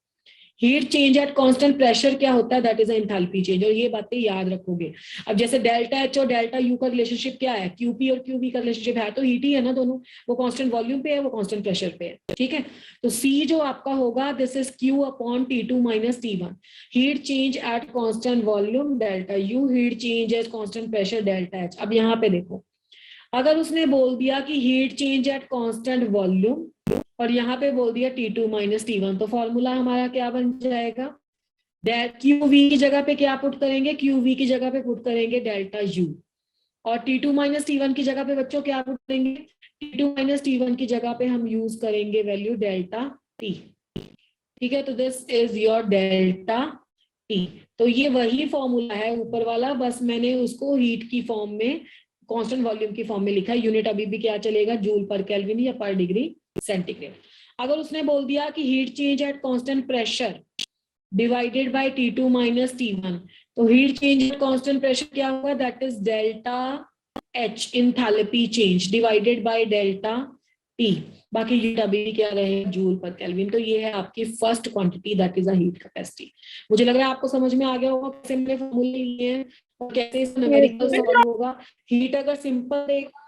Heat change at constant pressure क्या होता है? That is enthalpy change. और ये बातें याद रखोगे. अब जैसे डेल्टा एच और डेल्टा यू का रिलेशनशिप क्या है? क्यूपी और क्यूबी का रिलेशनशिप है, तो हीट ही है ना दोनों. वो कांस्टेंट वॉल्यूम पे है, वो कांस्टेंट प्रेशर पे है. ठीक है, तो सी जो आपका होगा, this is Q upon T2 minus T1. Heat change at constant volume delta U, heat change at constant pressure delta H. अब यहाँ पे देखो, अगर उसने बोल दिया कि heat change at constant volume और यहाँ पे बोल दिया T2 माइनस T1, तो फॉर्मूला हमारा क्या बन जाएगा? QV की जगह पे क्या पुट करेंगे? QV की जगह पे पुट करेंगे डेल्टा U. और T2 माइनस T1 की जगह पे बच्चों क्या पुट करेंगे? T2 माइनस T1 की जगह पे हम यूज करेंगे वैल्यू डेल्टा T. ठीक है, तो this is your delta T. तो ये वही फॉर्मूला है ऊपर वाला, बस मैंने उसको हीट की फॉर्म में, कांस्टेंट वॉल्यूम की फॉर्म में लिखा है. यूनिट अभी भी क्या चलेगा? जूल पर केल्विन या पर डिग्री सेंटीग्रेड. अगर उसने बोल दिया कि heat change at constant pressure divided by T2 minus T1, तो heat change at constant pressure क्या होगा? That is delta H enthalpy change divided by delta T. बाकी हीट अभी भी क्या रहे? जूल पर केल्विन. तो ये है आपकी first quantity, that is a heat capacity. मुझे लग रहा है आपको समझ में आ गया होगा कैसे मैंने फॉर्मूले लिए हैं और कैसे इसका न्यूमेरिकल सॉल्व होगा. हीट अगर सिंपल देगा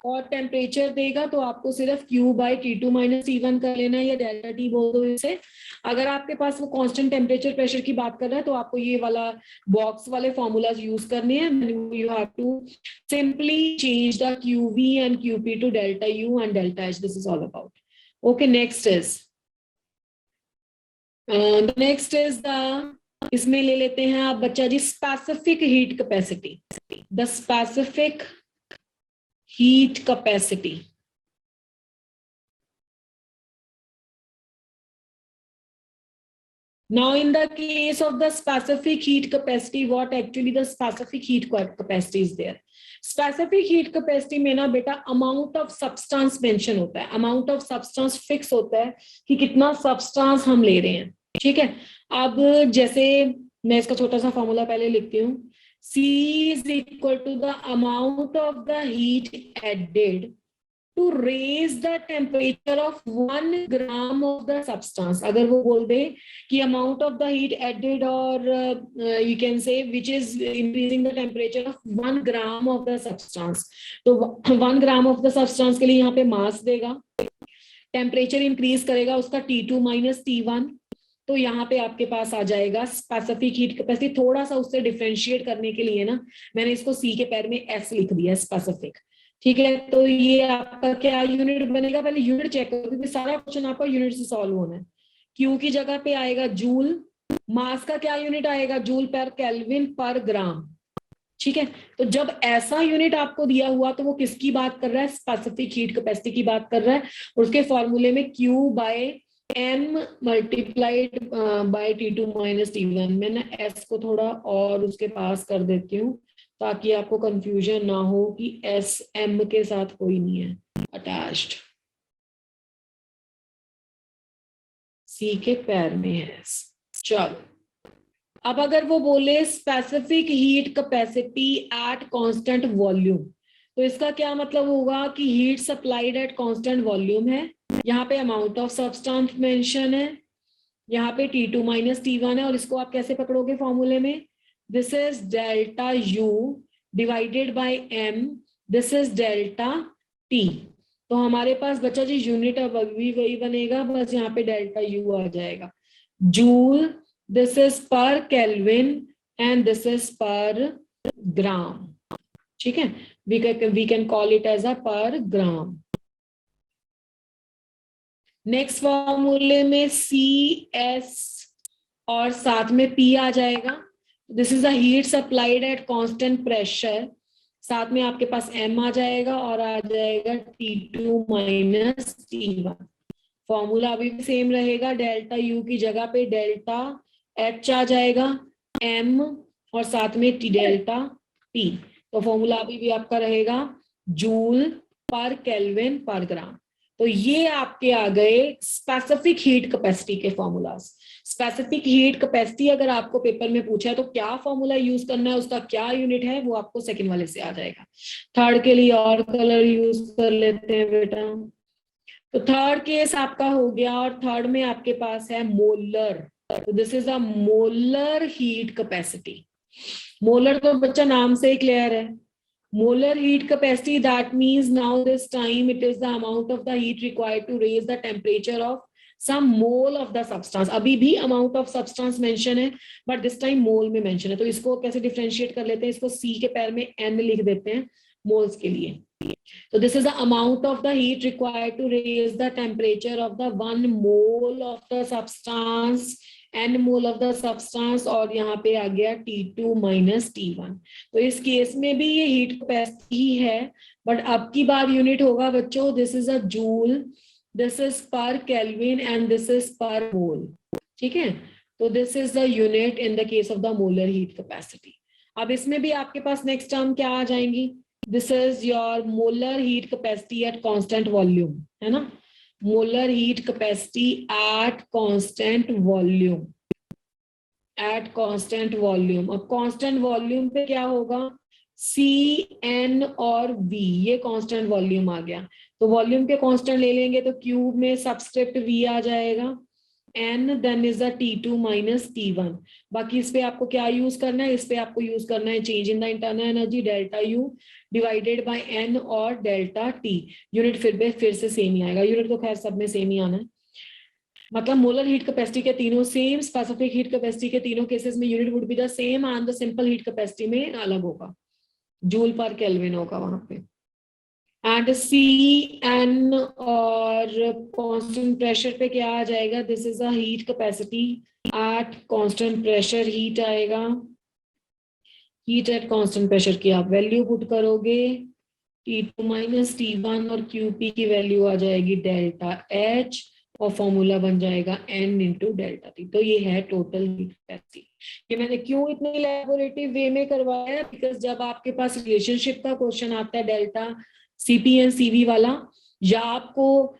और टेम्परेचर देगा तो आपको सिर्फ Q by T2 minus T1 कर लेना है, या डेल्टा T बोल दो इसे. अगर आपके पास वो कांस्टेंट टेम्परेचर प्रेशर की बात कर रहा है तो आपको ये वाला बॉक्स वाले फॉर्मूलाज यूज करने हैं. You have to simply change the QV and QP to delta U and delta H. This is all about. Okay, next is the इसमें ले लेते हैं आप बच्चा जी specific heat capacity. The specific heat capacity. Now in the case of the specific heat capacity, what actually the specific heat capacity is there? Specific heat capacity में ना बेटा amount of substance mention होता है. amount of substance fix होता है कि कितना substance हम ले रहे हैं. ठीक है, अब जैसे मैं इसका छोटा सा फॉर्मूला पहले लिखती हूँ. C is equal to the amount of the heat added to raise the temperature of 1 gram of the substance. अगर वो बोल दे कि amount of the heat added और you can say which is increasing the temperature of 1 gram of the substance. तो 1 gram of the substance के लिए यहाँ पे mass देगा, temperature increase करेगा उसका T2 minus T1. तो यहाँ पे आपके पास आ जाएगा स्पेसिफिक हीट कैपेसिटी. थोड़ा सा उससे डिफरेंशिएट करने के लिए ना मैंने इसको सी के पैर में एस लिख दिया, स्पेसिफिक. ठीक है, तो ये आपका क्या यूनिट बनेगा? पहले यूनिट चेक करो क्योंकि सारा क्वेश्चन आपका यूनिट से सॉल्व होना है. क्यू की जगह पे आएगा जूल, मास का क्या यूनिट आएगा? जूल पर केल्विन पर ग्राम. ठीक है, तो जब ऐसा यूनिट आपको दिया हुआ तो वो किसकी बात कर रहा है? स्पेसिफिक हीट कैपेसिटी की बात कर रहा है. और उसके फॉर्मूले में Q by M multiplied by T2 minus T1. मैं ना S को थोड़ा और उसके पास कर देती हूँ ताकि आपको कंफ्यूजन ना हो कि S M के साथ कोई नहीं है अटैच्ड. C के पैर में है. चलो, अब अगर वो बोले specific heat capacity at constant volume, तो इसका क्या मतलब होगा कि heat supplied at constant volume है, यहाँ पे अमाउंट ऑफ सब्सटेंस मेंशन है, यहाँ पे T2 माइनस T1 है, और इसको आप कैसे पकड़ोगे फॉर्मूले में? this is delta U divided by M, this is delta T. तो हमारे पास बचा जी यूनिट, अब अभी वही बनेगा, बस यहाँ पे डेल्टा U आ जाएगा. Joule, this is per Kelvin and this is per gram. ठीक है, we can call it as a per gram. Next फॉर्मूले में CS और साथ में P आ जाएगा. This is a heat supplied at constant pressure, साथ में आपके पास M आ जाएगा और आ जाएगा T2 माइनस T1. फॉर्मूला अभी भी सेम रहेगा, डेल्टा U की जगह पे डेल्टा H आ जाएगा, M और साथ में T डेल्टा T. तो फॉर्मूला अभी भी आपका रहेगा जूल पर केल्विन पर ग्राम. तो ये आपके आ गए स्पेसिफिक हीट कैपेसिटी के फॉर्मूलाज. स्पेसिफिक हीट कैपेसिटी अगर आपको पेपर में पूछा है तो क्या फॉर्मूला यूज करना है, उसका क्या यूनिट है, वो आपको सेकंड वाले से आ जाएगा. थर्ड के लिए और कलर यूज कर लेते हैं बेटा. तो थर्ड केस आपका हो गया और थर्ड में आपके पास है मोलर. तो this is a molar heat capacity. Molar तो बच्चा नाम से ही क्लियर है. Molar heat capacity, that means now this time it is the amount of the heat required to raise the temperature of some mole of the substance. अभी भी amount of substance mention है, but this time mole में mention है. तो इसको कैसे differentiate कर लेते हैं, इसको C के पैर में N लिख देते हैं moles के लिए. So this is the amount of the heat required to raise the temperature of the 1 mole of the substance, N mole of the substance, और यहाँ पे आ गया T2 माइनस T1. तो इस केस में भी ये हीट कैपेसिटी ही है, बट अब की बार यूनिट होगा बच्चों, this is a joule, this is पर केल्विन एंड दिस इज पर मोल. ठीक है, तो this is the unit in the case of the molar heat capacity. अब इसमें भी आपके पास नेक्स्ट टर्म क्या आ जाएंगी, this is your molar heat capacity at constant volume, है ना. Molar heat capacity at constant volume, at constant volume. अब constant volume पे क्या होगा, CN और V, ये कांस्टेंट वॉल्यूम आ गया. तो वॉल्यूम के कांस्टेंट ले लेंगे तो क्यूब में सबस्क्रिप्ट V आ जाएगा, N then is the T2 minus T1. बाकी इस पे आपको क्या यूज करना है, इस पे आपको यूज करना है change in the internal energy, delta U divided by N और डेल्टा T. यूनिट फिर से सेम ही आएगा. यूनिट तो खैर सब में सेम ही आना है. मतलब मोलर हीट कैपेसिटी के तीनों सेम, स्पेसिफिक हीट कैपेसिटी के तीनों केसेस में unit would be the same, and the simple heat capacity में अलग होगा, जूल पर केल्विन होगा वहां पे. एंड CN और कांस्टेंट प्रेशर पे क्या आ जाएगा, this is a heat capacity eight constant pressure. Heat आएगा, हीट एट कांस्टेंट प्रेशर की आप वैल्यू पुट करोगे, T2 माइनस T1 और QP की वैल्यू आ जाएगी डेल्टा H और फॉर्मूला बन जाएगा N इंटू डेल्टा T. तो ये है टोटल हीट कैपेसिटी. ये मैंने क्यों इतने इलैबोरेटिव वे में करवाया, बिकॉज जब आपके पास रिलेशनशिप का क्वेश्चन आता है डेल्टा CP एंड CV वाला, या आपको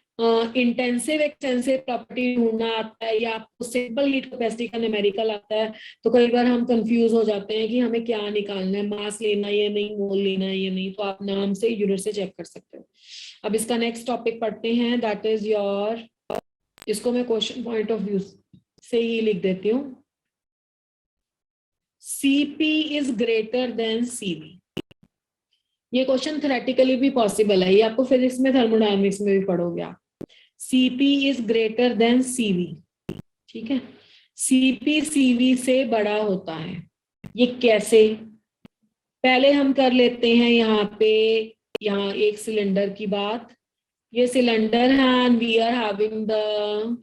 इंटेंसिव एक्सटेंसिव प्रॉपर्टी ढूंढना आता है, या आपको सिंपल हीट कैपेसिटी का न्यूमेरिकल आता है, तो कई बार हम कंफ्यूज हो जाते हैं कि हमें क्या निकालना है, मास लेना है या नहीं, मोल लेना है या नहीं. तो आप नाम से यूनिट से चेक कर सकते हो. अब इसका नेक्स्ट टॉपिक पढ़ते हैं, दैट इज योर, इसको मैं क्वेश्चन पॉइंट ऑफ व्यू से ही लिख देती हूँ. CP is greater than CV. ये क्वेश्चन थ्योरेटिकली भी पॉसिबल है, ये आपको फिजिक्स में थर्मोडायनेमिक्स में भी पढ़ोगे आप. CP is greater than CV. ठीक है, CP CV से बड़ा होता है. ये कैसे, पहले हम कर लेते हैं यहाँ पे, यहाँ एक सिलेंडर की बात. ये सिलेंडर है and we are having the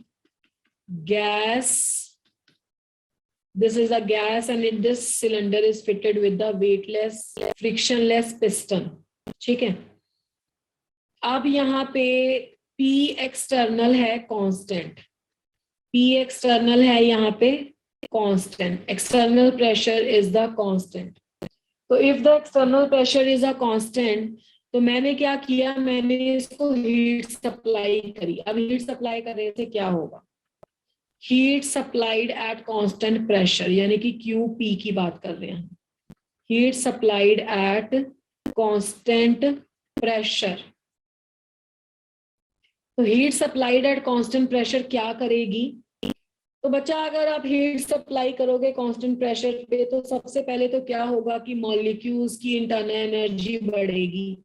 gas. This is a gas and in this cylinder is fitted with the weightless frictionless piston. ठीक है, अब यहाँ पे P एक्सटर्नल है कांस्टेंट, P एक्सटर्नल है यहाँ पे constant, external pressure is the constant. तो if the external pressure is a constant, तो मैंने क्या किया, मैंने इसको हीट सप्लाई करी. अब हीट सप्लाई करने से क्या होगा, heat supplied at constant pressure, यानी कि QP की बात कर रहे हैं, heat supplied at constant pressure. तो heat supplied at constant pressure क्या करेगी, तो बच्चा अगर आप हीट सप्लाई करोगे कांस्टेंट प्रेशर पे, तो सबसे पहले तो क्या होगा कि मॉलिक्यूल्स की इंटरनल एनर्जी बढ़ेगी,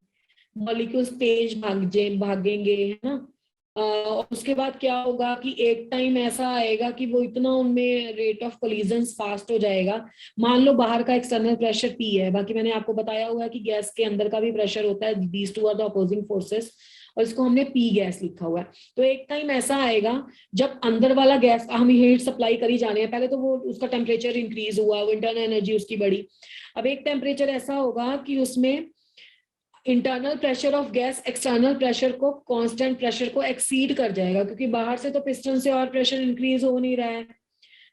मॉलिक्यूल्स तेज भागेंगे, है ना। और उसके बाद क्या होगा कि एक टाइम ऐसा आएगा कि वो इतना उनमें रेट ऑफ कोलिजन्स फास्ट हो जाएगा। मान लो बाहर का एक्सटर्नल प्रेशर पी है, बाकी मैंने आपको बताया हुआ है कि गैस के अंदर का भी प्रेशर होता है, these two are the opposing forces, और इसको हमने पी गैस लिखा हुआ है। तो एक टाइम ऐसा आएगा जब अंदर वाला गैस, हम हीट सप्लाई करी जा रहे हैं, पहले तो वो उसका टेम्परेचर इंक्रीज हुआ, वो इंटरनल एनर्जी उसकी बढ़ी। अब एक टेम्परेचर ऐसा होगा कि उसमें internal pressure of gas external pressure को, कांस्टेंट प्रेशर को एक्सीड कर जाएगा, क्योंकि बाहर से तो पिस्टन से और प्रेशर इंक्रीज हो नहीं रहा है,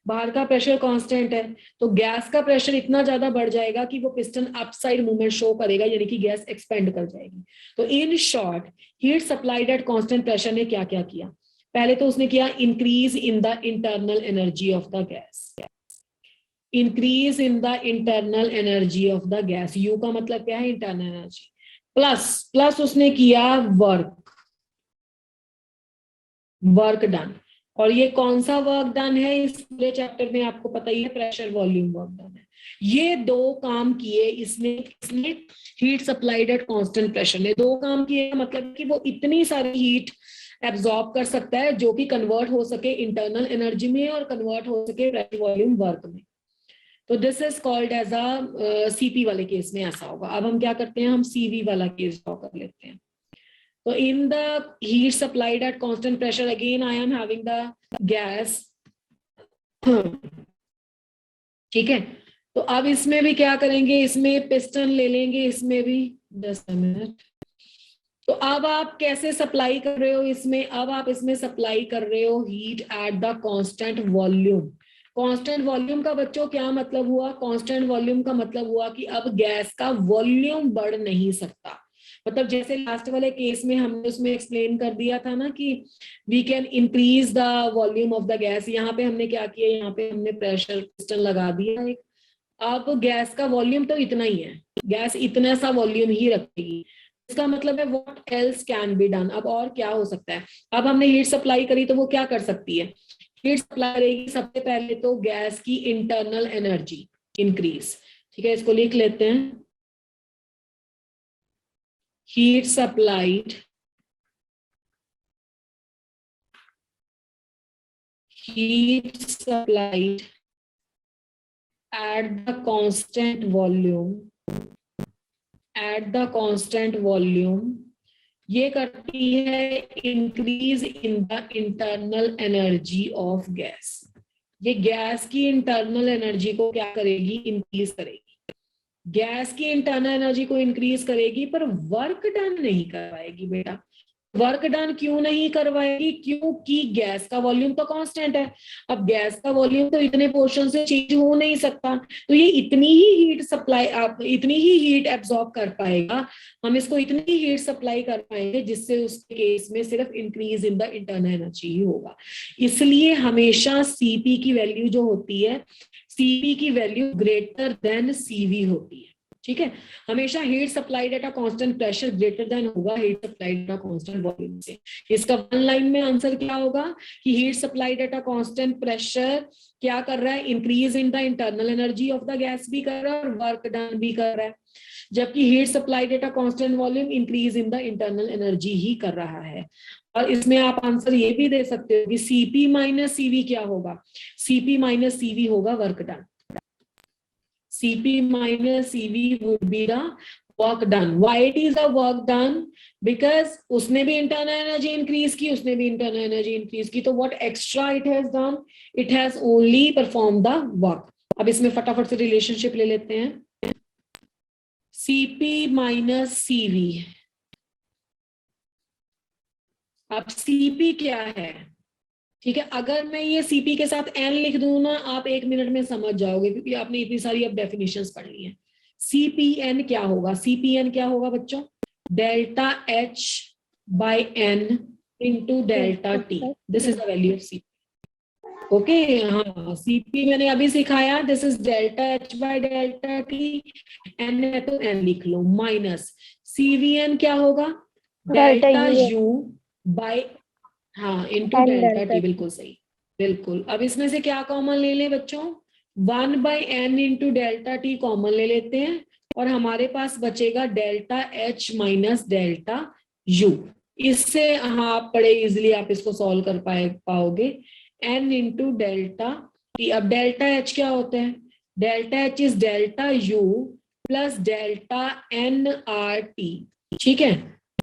बाहर का प्रेशर कांस्टेंट है। तो गैस का प्रेशर इतना ज्यादा बढ़ जाएगा कि वो पिस्टन अपसाइड मूवमेंट शो करेगा, यानी कि गैस एक्सपेंड कर जाएगी। तो in short, heat supplied at constant pressure ने क्या क्या किया? पहले तो उसने किया increase in the internal energy of the gas, increase in the internal energy of the gas, you का मतलब क्या है? Internal energy. प्लस उसने किया वर्क डन। और ये कौन सा वर्क डन है? इस पूरे चैप्टर में आपको पता ही है, प्रेशर वॉल्यूम वर्क डन है। ये दो काम किए इसने heat supplied at constant pressure ने, दो काम किए, मतलब कि वो इतनी सारी हीट एब्जॉर्ब कर सकता है जो कि कन्वर्ट हो सके इंटरनल एनर्जी में और कन्वर्ट हो सके प्रेशर वॉल्यूम वर्क में। तो this is called as a CP वाले केस में ऐसा होगा। अब हम क्या करते हैं, हम सीवी वाला केस ड्रॉ कर लेते हैं। So in the heat supplied at constant pressure, again I am having the gas. ठीक है, तो अब इसमें भी क्या करेंगे, इसमें पिस्टन ले लेंगे, इसमें भी 10 मिनट। तो अब आप कैसे सप्लाई कर रहे हो इसमें? अब आप इसमें सप्लाई कर रहे हो heat at the constant volume. Constant volume का बच्चों क्या मतलब हुआ? कांस्टेंट वॉल्यूम का मतलब हुआ कि अब गैस का वॉल्यूम बढ़ नहीं सकता। मतलब जैसे लास्ट वाले केस में हमने उसमें एक्सप्लेन कर दिया था ना कि we can increase the volume of the gas. यहाँ पे हमने क्या किया, यहाँ पे हमने प्रेशर पिस्टन लगा दिया एक। अब गैस का वॉल्यूम तो इतना ही है, गैस इतना सा वॉल्यूम ही रखेगी। इसका मतलब है what else can be done, अब और क्या हो सकता है? अब हमने हीट सप्लाई करी तो वो क्या कर सकती है? हीट सप्लाई करेगी सबसे पहले तो गैस की इंटरनल एनर्जी इंक्रीज। ठीक है, इसको लिख लेते हैं, heat supplied at the constant volume ये करती है increase in the internal energy of gas. ये गैस की इंटरनल एनर्जी को क्या करेगी? इंक्रीज करेगी। गैस की इंटरनल एनर्जी को इंक्रीज करेगी पर वर्क डन नहीं करवाएगी बेटा। वर्क डन क्यों नहीं करवाएगी? क्योंकि गैस का वॉल्यूम तो कांस्टेंट है। अब गैस का वॉल्यूम तो इतने पोर्शन से चेंज हो नहीं सकता, तो ये इतनी ही हीट सप्लाई, इतनी ही हीट एब्जॉर्ब कर पाएगा। हम इसको इतनी ही हीट सप्लाई कर पाएंगे जिससे उसके केस में सिर्फ increase in the internal energy ही होगा। इसलिए हमेशा सीपी की वैल्यू जो होती है, सीपी की वैल्यू ग्रेटर देन सीवी होती है। ठीक है, हमेशा heat supplied at a constant pressure greater than होगा heat supplied at a constant volume से। इसका वन लाइन में आंसर क्या होगा कि heat supplied at a constant pressure क्या कर रहा है? Increase in the internal energy of the gas भी कर रहा है और वर्क डन भी कर रहा है। जबकि heat supplied at a constant volume increase in the internal energy ही कर रहा है। और इसमें आप आंसर ये भी दे सकते हो कि सीपी माइनस सीवी क्या होगा? सीपी माइनस सीवी होगा work done. CP minus CV would be the work done. Why it is the work done? Because उसने भी internal energy increase की, उसने भी internal energy increase की, तो what extra it has done? It has only performed the work. अब इसमें फटाफट से रिलेशनशिप ले लेते हैं। CP minus CV। अब CP क्या है? ठीक है, अगर मैं ये सीपी के साथ एन लिख दूं ना, आप 1 मिनट में समझ जाओगे, क्योंकि आपने इतनी सारी अब डेफिनेशंस पढ़ ली है। सीपीएन क्या होगा? सीपीएन क्या होगा बच्चों? Delta H by N into delta T. This is the value of CP. Okay, हाँ, सीपी मैंने अभी सिखाया, this is delta H by delta T. N है तो एन लिख लो, माइनस सीवीएन क्या होगा? डेल्टा यू बाय, हाँ, इंटू डेल्टा टी। बिल्कुल सही, बिल्कुल। अब इसमें से क्या कॉमन ले लें बच्चों, 1/n into delta T common ले लेते हैं और हमारे पास बचेगा delta H minus delta U. इससे आप बड़े इजिली आप इसको सॉल्व कर पाओगे। n इंटू डेल्टा टी, अब डेल्टा एच क्या होता है, delta H is delta U plus delta N R T, ठीक है,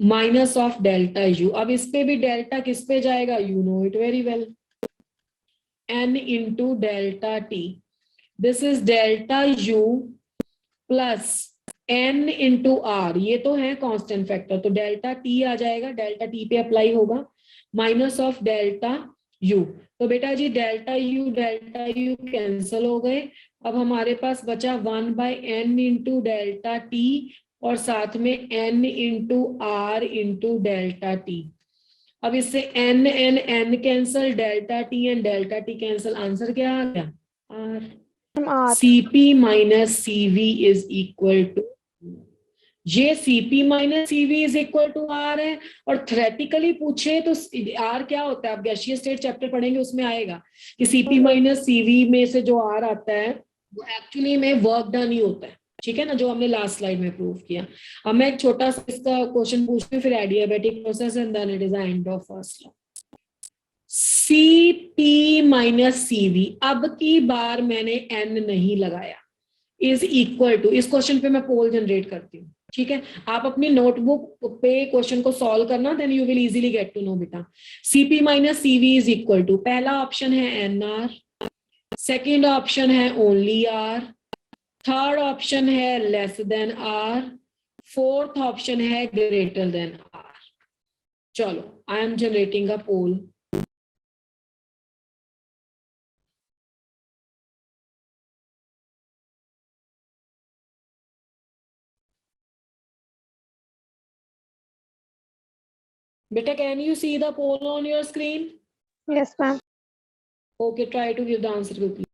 माइनस ऑफ डेल्टा यू। अब इस पे भी डेल्टा किस पे जाएगा, you know it very well, n into delta t. This is delta u plus n into r, ये तो है कांस्टेंट फैक्टर, तो डेल्टा t आ जाएगा, डेल्टा t पे अप्लाई होगा, माइनस ऑफ डेल्टा u। तो बेटा जी डेल्टा u कैंसिल हो गए। अब हमारे पास बचा 1/n इंटू डेल्टा t और साथ में n into r into delta t। अब इससे n n n cancel, delta T and delta T cancel, answer क्या आ गया, r। R. Cp minus CV is equal to, ये Cp minus CV is equal to R है। और theoretically पूछे तो R क्या होता है, आप गैसीय स्टेट चैप्टर पढ़ेंगे उसमें आएगा कि Cp माइनस CV में से जो R आता है वो एक्चुअली में वर्क डन ही होता है, ठीक है ना, जो हमने लास्ट स्लाइड में प्रूव किया। अब मैं एक छोटा सा इसका क्वेश्चन पूछती हूँ, फिर adiabatic process and then it is the end of first law. Cp minus CV, अब की बार मैंने n नहीं लगाया, इज इक्वल टू, इस क्वेश्चन पे मैं पोल जनरेट करती हूँ, ठीक है, आप अपनी नोटबुक पे क्वेश्चन को सॉल्व करना, then you will easily get to know बेटा। Cp minus CV is equal to, पहला ऑप्शन है NR, सेकेंड ऑप्शन है ओनली R, थर्ड ऑप्शन है less than R, fourth option है ग्रेटर देन R। चलो I am generating a poll. Beta, can you see the poll on your screen? Yes, ma'am. Okay, try to give the answer quickly.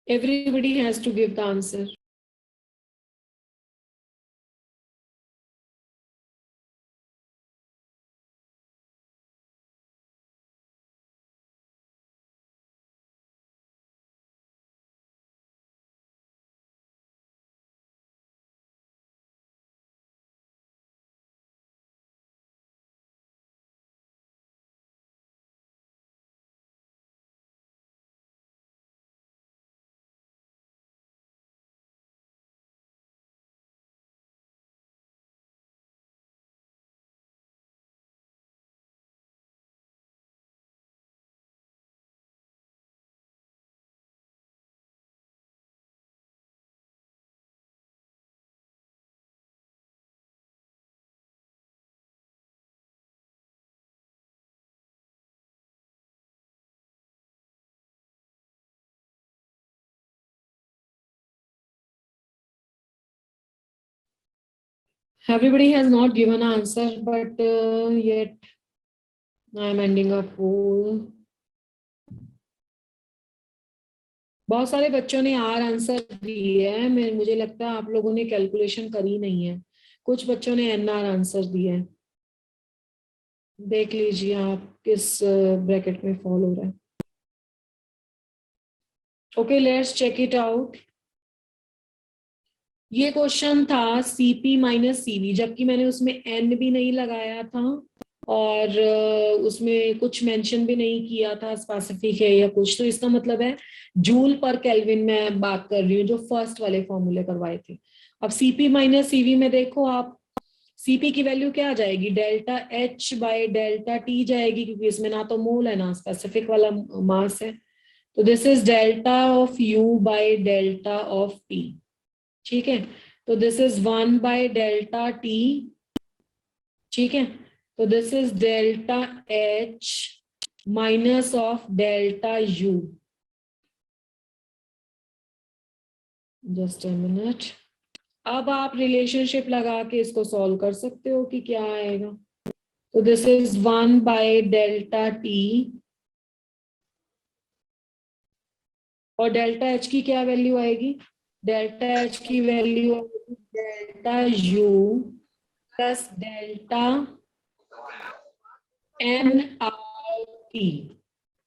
Everybody has to give the answer. Everybody has not given an answer, but yet I am ending a poll. बहुत सारे बच्चों ने our answer दिए है, मुझे लगता है आप लोगों ने कैलकुलेशन करी नहीं है, कुछ बच्चों ने NR आंसर दिया है, देख लीजिए आप किस ब्रैकेट में फॉल हो रहा है। Okay, let's check it out. ये क्वेश्चन था Cp माइनस CV, जबकि मैंने उसमें n भी नहीं लगाया था और उसमें कुछ मेंशन भी नहीं किया था स्पेसिफिक है या कुछ, तो इसका मतलब है जूल पर केल्विन में बात कर रही हूँ, जो फर्स्ट वाले फॉर्मूले करवाए थे। अब Cp माइनस CV में देखो आप, Cp की वैल्यू क्या आ जाएगी, delta H by delta T जाएगी, क्योंकि इसमें ना तो मोल है ना स्पेसिफिक वाला मास है, तो this is delta of U by delta of T, ठीक है, तो दिस इज 1/डेल्टा T, ठीक है, तो this is delta H minus of delta U, just a minute. अब आप रिलेशनशिप लगा के इसको सॉल्व कर सकते हो कि क्या आएगा। तो दिस इज 1/Δt और डेल्टा एच की क्या वैल्यू आएगी? डेल्टा एच की वैल्यू आएगी delta U plus delta N R T,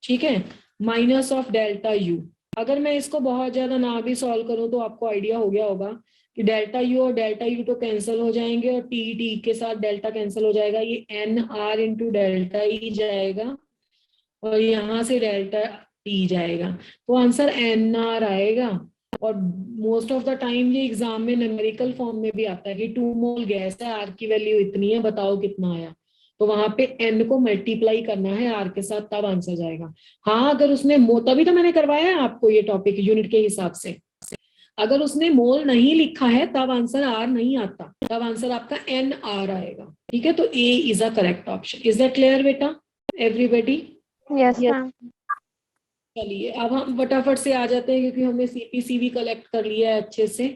ठीक है, माइनस ऑफ डेल्टा यू। अगर मैं इसको बहुत ज्यादा ना भी सॉल्व करूं तो आपको आइडिया हो गया होगा कि डेल्टा यू और डेल्टा यू तो कैंसिल हो जाएंगे और टी टी के साथ डेल्टा कैंसिल हो जाएगा, ये N R into delta E जाएगा और यहाँ से डेल्टा टी जाएगा, तो आंसर एन आर आएगा। और मोस्ट ऑफ द टाइम ये एग्जाम में न्यूमेरिकल फॉर्म में भी आता है कि 2 मोल गैस है, आर की वैल्यू इतनी है, बताओ कितना आया। तो वहां पे एन को मल्टीप्लाई करना है आर के साथ, तब आंसर जाएगा। हाँ, अगर उसने तभी तो मैंने करवाया है आपको ये टॉपिक यूनिट के हिसाब से। अगर उसने मोल नहीं लिखा है तब आंसर आर नहीं आता, तब आंसर आपका एन आर आएगा, ठीक है। तो A is a correct option. Is that clear बेटा एवरीबॉडी? Yes, Yes. ma'am. चलिए अब हम फटाफट से आ जाते हैं क्योंकि हमने सीपीसी भी कलेक्ट कर लिया है अच्छे से।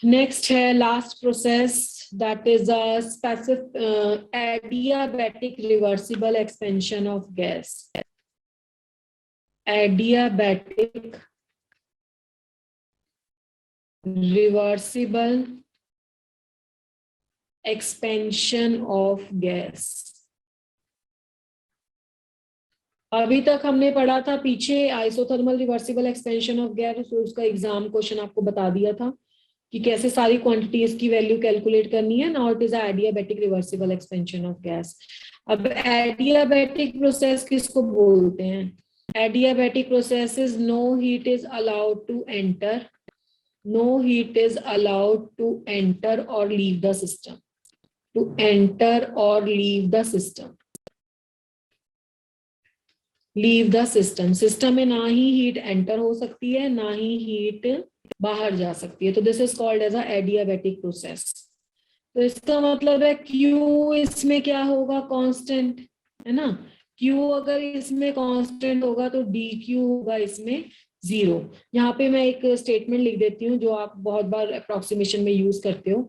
नेक्स्ट है last process, that is a specific adiabatic reversible expansion of gas. Adiabatic reversible expansion of gas. अभी तक हमने पढ़ा था पीछे isothermal reversible expansion of gas, तो उसका एग्जाम क्वेश्चन आपको बता दिया था कि कैसे सारी क्वांटिटीज की वैल्यू कैलकुलेट करनी है। Now it is adiabatic reversible expansion of gas. अब एडियाबैटिक प्रोसेस किसको बोलते हैं? Adiabatic process is no heat is allowed to enter, no heat is allowed to enter और leave the system, to enter और leave the system, leave the system. System में ना ही heat enter हो सकती है ना ही हीट बाहर जा सकती है, तो this is called as a adiabatic process. तो इसका मतलब है Q इसमें क्या होगा? कांस्टेंट, है ना। Q अगर इसमें कांस्टेंट होगा तो dQ होगा इसमें 0। यहाँ पे मैं एक स्टेटमेंट लिख देती हूँ जो आप बहुत बार अप्रोक्सीमेशन में यूज करते हो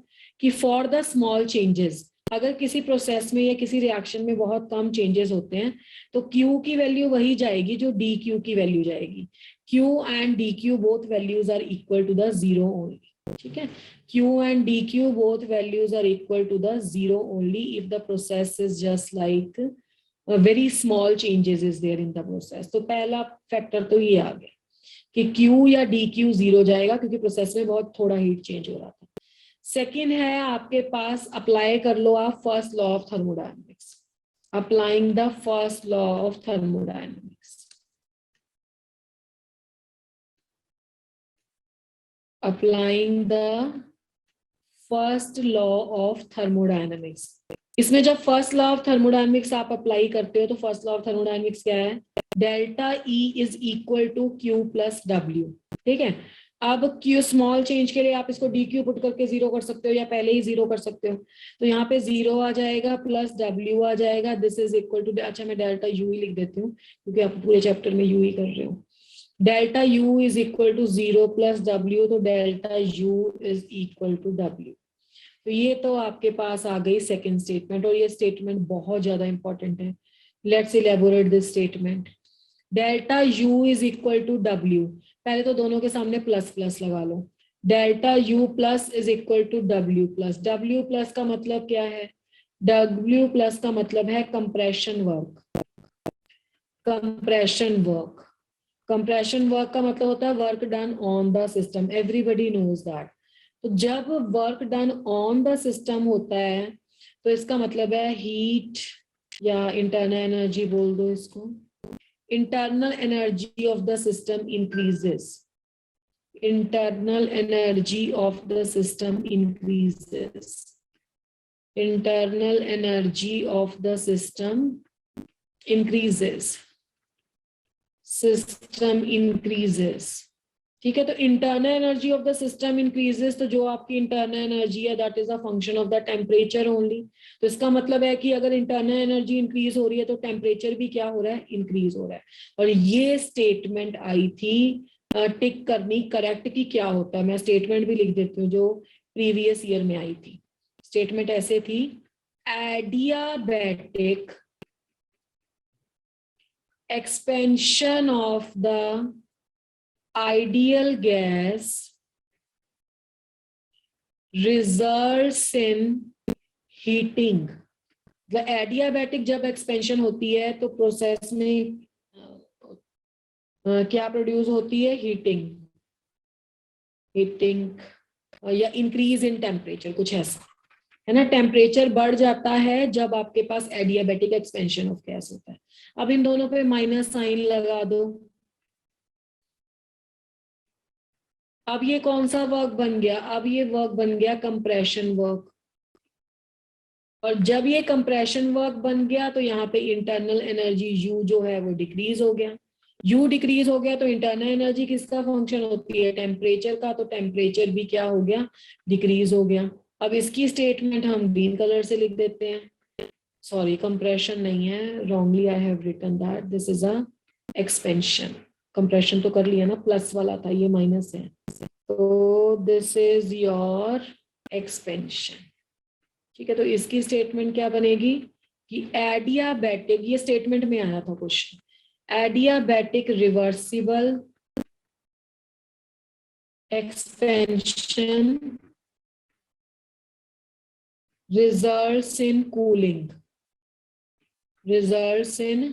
कि फॉर द स्मॉल चेंजेस, अगर किसी प्रोसेस में या किसी रिएक्शन में बहुत कम चेंजेस होते हैं तो Q की वैल्यू वही जाएगी जो dQ की वैल्यू जाएगी। Q and dQ both values are equal to the 0 only, ठीक है। Q and dQ both values are equal to the 0 only if the process is just like a very small changes is there in the process। तो पहला factor तो ये आ गया कि Q या dQ 0 जाएगा क्योंकि प्रोसेस में बहुत थोड़ा हीट चेंज हो रहा था। सेकेंड है आपके पास, अप्लाई कर लो आप first law of thermodynamics, applying the first law of thermodynamics, applying the first law of thermodynamics. इसमें जब फर्स्ट लॉ ऑफ थर्मोडायनेमिक्स आप अप्लाई करते हो तो फर्स्ट लॉ ऑफ थर्मोडायनेमिक्स क्या है? Delta E is equal to Q plus W, ठीक है। अब क्यू स्मॉल चेंज के लिए आप इसको डी क्यू पुट करके 0 कर सकते हो या पहले ही 0 कर सकते हो, तो यहाँ पे 0 आ जाएगा प्लस डब्ल्यू आ जाएगा, दिस इज इक्वल टू, अच्छा मैं डेल्टा यू ही लिख देती हूँ क्योंकि आप पूरे चैप्टर में यू ही कर रहे हो। Delta U is equal to 0 plus W, तो delta U is equal to W. तो ये तो आपके पास आ गई सेकंड स्टेटमेंट, और ये स्टेटमेंट बहुत ज्यादा इंपॉर्टेंट है। Let's elaborate this statement. Delta U is equal to W, पहले तो दोनों के सामने प्लस प्लस लगा लो। Delta U plus is equal to W plus, W plus का मतलब क्या है? डब्ल्यू प्लस का मतलब है compression work, compression work. Compression work का मतलब होता है work done on the system, everybody knows that. तो जब work done on the system होता है तो इसका मतलब है हीट या इंटरनल एनर्जी बोल दो इसको, internal energy of the system increases, internal energy of the system increases, internal energy of the system increases, system increases, ठीक है। तो internal energy of the system increases, तो जो आपकी इंटरनल एनर्जी है that is a function of the temperature only. तो इसका मतलब है कि अगर इंटरनल एनर्जी इंक्रीज हो रही है तो टेम्परेचर भी क्या हो रहा है? इंक्रीज हो रहा है। और ये स्टेटमेंट आई थी टिक करनी करेक्ट की क्या होता है। मैं स्टेटमेंट भी लिख देती हूँ जो प्रीवियस ईयर में आई थी। स्टेटमेंट ऐसे थी, adiabatic expansion of the ideal gas results in heating। Adiabatic जब एक्सपेंशन होती है तो प्रोसेस में क्या प्रोड्यूस होती है, हीटिंग, या इंक्रीज इन टेम्परेचर, कुछ ऐसा है ना। टेम्परेचर बढ़ जाता है जब आपके पास एडियाबैटिक एक्सपेंशन ऑफ गैस होता है। अब इन दोनों पे माइनस साइन लगा दो। अब ये कौन सा वर्क बन गया, अब ये वर्क बन गया कंप्रेशन वर्क। और जब ये कंप्रेशन वर्क बन गया तो यहाँ पे इंटरनल एनर्जी यू जो है वो डिक्रीज हो गया। यू डिक्रीज हो गया तो इंटरनल एनर्जी किसका फंक्शन होती है, टेम्परेचर का, तो टेम्परेचर भी क्या हो गया, डिक्रीज हो गया। अब इसकी स्टेटमेंट हम ग्रीन कलर से लिख देते हैं। सॉरी, कंप्रेशन नहीं है, wrongly I have written that, this is a expansion. Compression तो कर लिया ना, प्लस वाला था, ये माइनस है। तो दिस इज योर एक्सपेंशन। ठीक है, तो इसकी स्टेटमेंट क्या बनेगी कि एडियाबैटिक, ये स्टेटमेंट में आया था question, adiabatic reversible expansion results in cooling. Results in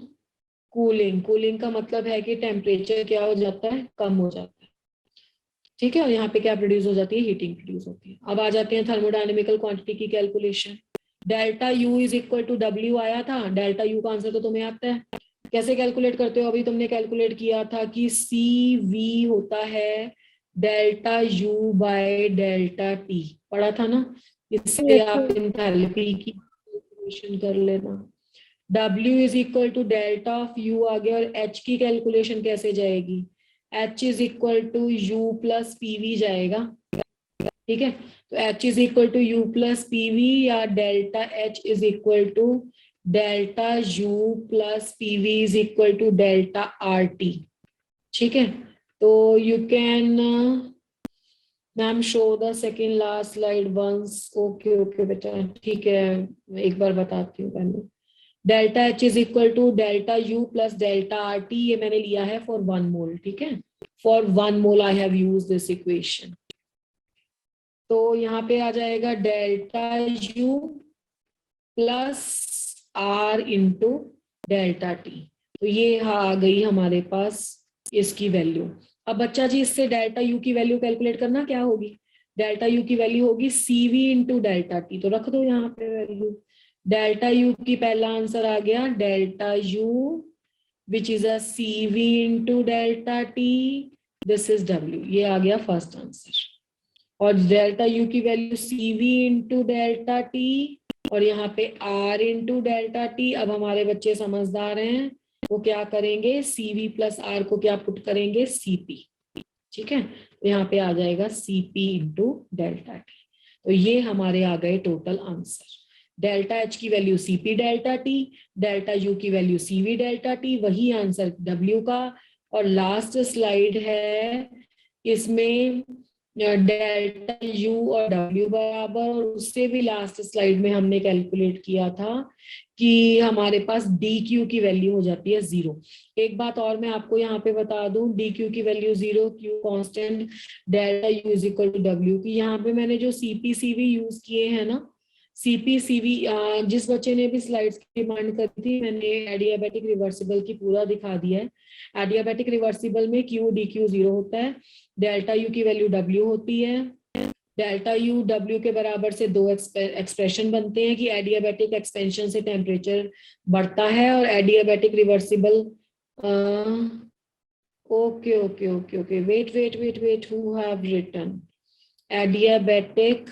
cooling, cooling का मतलब है कि टेम्परेचर क्या हो जाता है, कम हो जाता है। ठीक है, और यहाँ पे क्या प्रोड्यूस हो जाती है, हीटिंग प्रोड्यूस होती है। अब आ जाते हैं थर्मोडायनेमिकल क्वांटिटी की calculation. Delta U is equal to W आया था। डेल्टा यू का आंसर तो तुम्हें आता है, कैसे कैलकुलेट करते हो, अभी तुमने कैलकुलेट किया था कि सी वी होता है delta U bye delta T, पढ़ा था ना। इससे Yes, आप ma'am. एंथैल्पी की कैलकुलेशन कर लेना। W is equal to delta of U आ गया, और H की कैलकुलेशन कैसे जाएगी, H is equal to U plus PV जाएगा। ठीक है, तो H is equal to U plus PV, या delta H is equal to delta U plus PV is equal to delta R T. ठीक है, तो you can ma'am show the second last slide once. Okay okay बेटा, ठीक है, एक बार बताती हूँ पहले। Delta H is equal to delta U plus delta R T, ये मैंने लिया है फॉर 1 मोल। ठीक है, for 1 mole I have used this equation. तो यहाँ पे आ जाएगा delta U plus R into delta T. तो ये आ गई हमारे पास इसकी वैल्यू। अब बच्चा जी इससे डेल्टा यू की वैल्यू कैलकुलेट करना, क्या होगी, डेल्टा यू की वैल्यू होगी सीवी इंटू डेल्टा टी। तो रख दो यहाँ पे वैल्यू। डेल्टा यू की पहला आंसर आ गया delta you which is a CV into delta T, this is W, ये आ गया फर्स्ट आंसर। और डेल्टा यू की value CV into delta T, और यहाँ पे R इंटू डेल्टा टी। अब हमारे बच्चे समझदार हैं, वो क्या करेंगे, CV प्लस R को क्या पुट करेंगे, CP। ठीक है, तो यहाँ पे आ जाएगा CP इंटू डेल्टा टी। तो ये हमारे आ गए टोटल आंसर। डेल्टा एच की value CP delta T, delta U की वैल्यू CV डेल्टा टी, वही आंसर W का। और लास्ट स्लाइड है, इसमें डेल्टा यू और W बराबर, और उससे भी लास्ट स्लाइड में हमने कैलकुलेट किया था कि हमारे पास DQ की वैल्यू हो जाती है 0। एक बात और मैं आपको यहाँ पे बता दूं, DQ की value 0, Q constant, delta U is equal to W की। यहाँ पे मैंने जो CP/CV यूज किए हैं ना, CP/CV, जिस बच्चे ने भी स्लाइड्स की डिमांड करी थी, मैंने एडियाबैटिक रिवर्सिबल की पूरा दिखा दिया है। एडियाबैटिक रिवर्सिबल में Q DQ 0 होता है, डेल्टा यू की वैल्यू W होती है। डेल्टा यू W के बराबर से दो एक्सप्रेशन बनते हैं कि एडियाबैटिक एक्सपेंशन से टेम्परेचर बढ़ता है, और adiabatic reversible, okay okay okay okay, wait wait wait wait, who have written adiabatic,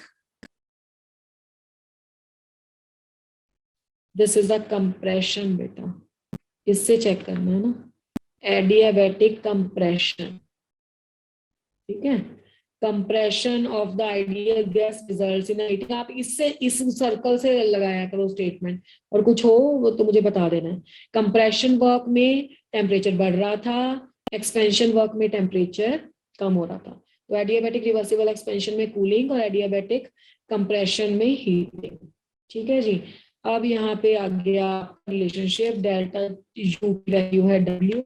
this is a compression बेटा, इससे चेक करना है ना, एडियाबैटिक कंप्रेशन। ठीक है, compression of the ideal gas results in heating. आप इससे, इस सर्कल से लगाया करो स्टेटमेंट, और कुछ हो वो तो मुझे बता देना है। कंप्रेशन वर्क में टेम्परेचर बढ़ रहा था, एक्सपेंशन वर्क में टेम्परेचर कम हो रहा था। तो एडियाबैटिक रिवर्सिबल एक्सपेंशन में कूलिंग और एडियाबैटिक कंप्रेशन में हीटिंग। ठीक है जी। अब यहाँ पे आ गया रिलेशनशिप, डेल्टा यू की वैल्यू है W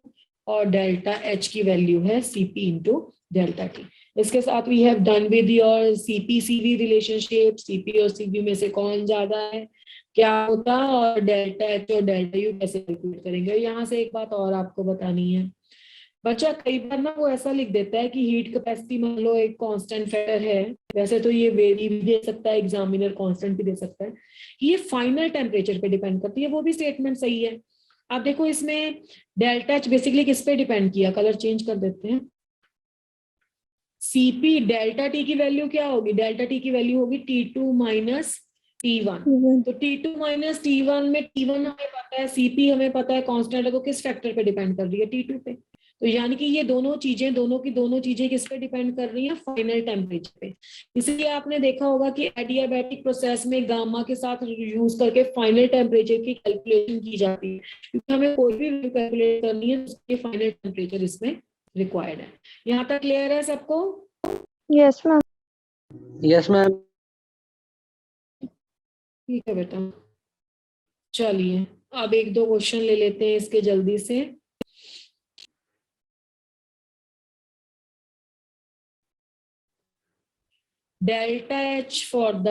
और डेल्टा H की वैल्यू है CP इंटू डेल्टा T। इसके साथ we have done with your CP CV relationship. CP और CV में से कौन ज्यादा है, क्या होता, और डेल्टा H और डेल्टा U कैसे कैलकुलेट करेंगे। यहाँ से एक बात और आपको बतानी है बच्चा, कई बार ना वो ऐसा लिख देता है कि हीट कैपेसिटी मान लो एक कांस्टेंट फैक्टर है, वैसे तो ये वेरी भी दे सकता है, एग्जामिनर कांस्टेंट भी दे सकता है, ये फाइनल टेम्परेचर पे डिपेंड करती है, वो भी स्टेटमेंट सही है। आप देखो इसमें डेल्टा एच बेसिकली किस पे डिपेंड किया, कलर चेंज कर देते हैं। सीपी डेल्टा टी की वैल्यू क्या होगी, डेल्टा टी की वैल्यू होगी T2 माइनस T1। तो T2 माइनस T1 में T1 हमें पता है, सीपी हमें पता है कांस्टेंट है, तो किस फैक्टर पे डिपेंड कर रही है, T2 पे। तो यानी कि ये दोनों चीजें किस पे डिपेंड कर रही हैं, फाइनल टेम्परेचर पे। इसलिए आपने देखा होगा कि एडियाबैटिक प्रोसेस में गामा के साथ यूज करके फाइनल टेम्परेचर की कैलकुलेशन की जाती है, क्योंकि हमें कोई भी कैलकुलेट करनी है उसके फाइनल टेम्परेचर इसमें रिक्वायर्ड है। यहाँ तक क्लियर है सबको? Yes, ma'am. Yes ma'am. ठीक है बेटा, चलिए अब एक दो क्वेश्चन ले लेते हैं इसके जल्दी से। Delta H for the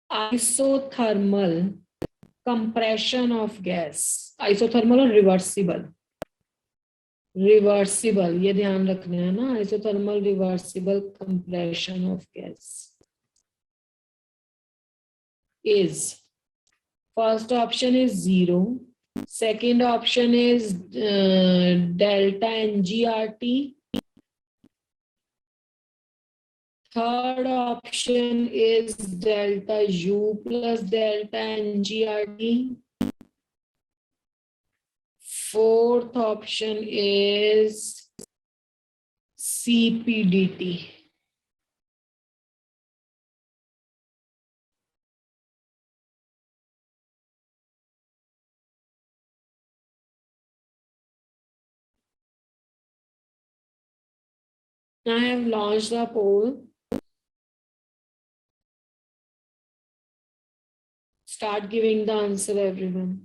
isothermal compression of gas, isothermal और रिवर्सिबल ये ध्यान रखना है ना, isothermal reversible compression of gas is, first option is 0, second option is delta NGRT, third option is delta U plus delta NGRT, fourth option is CPDT. I have launched the poll. Start giving the answer, everyone.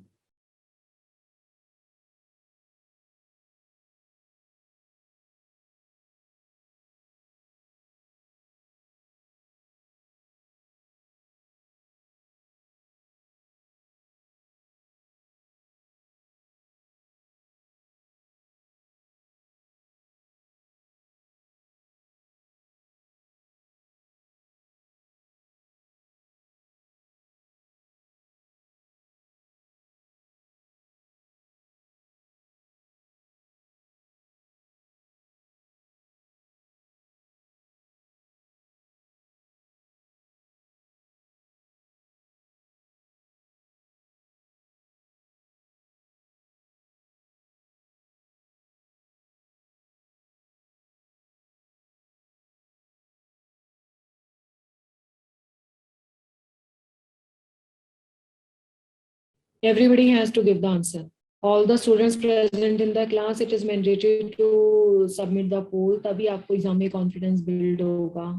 Everybody has to give the answer. All the students present in the class, it is mandatory to submit the poll. तभी आपको exam में confidence build होगा।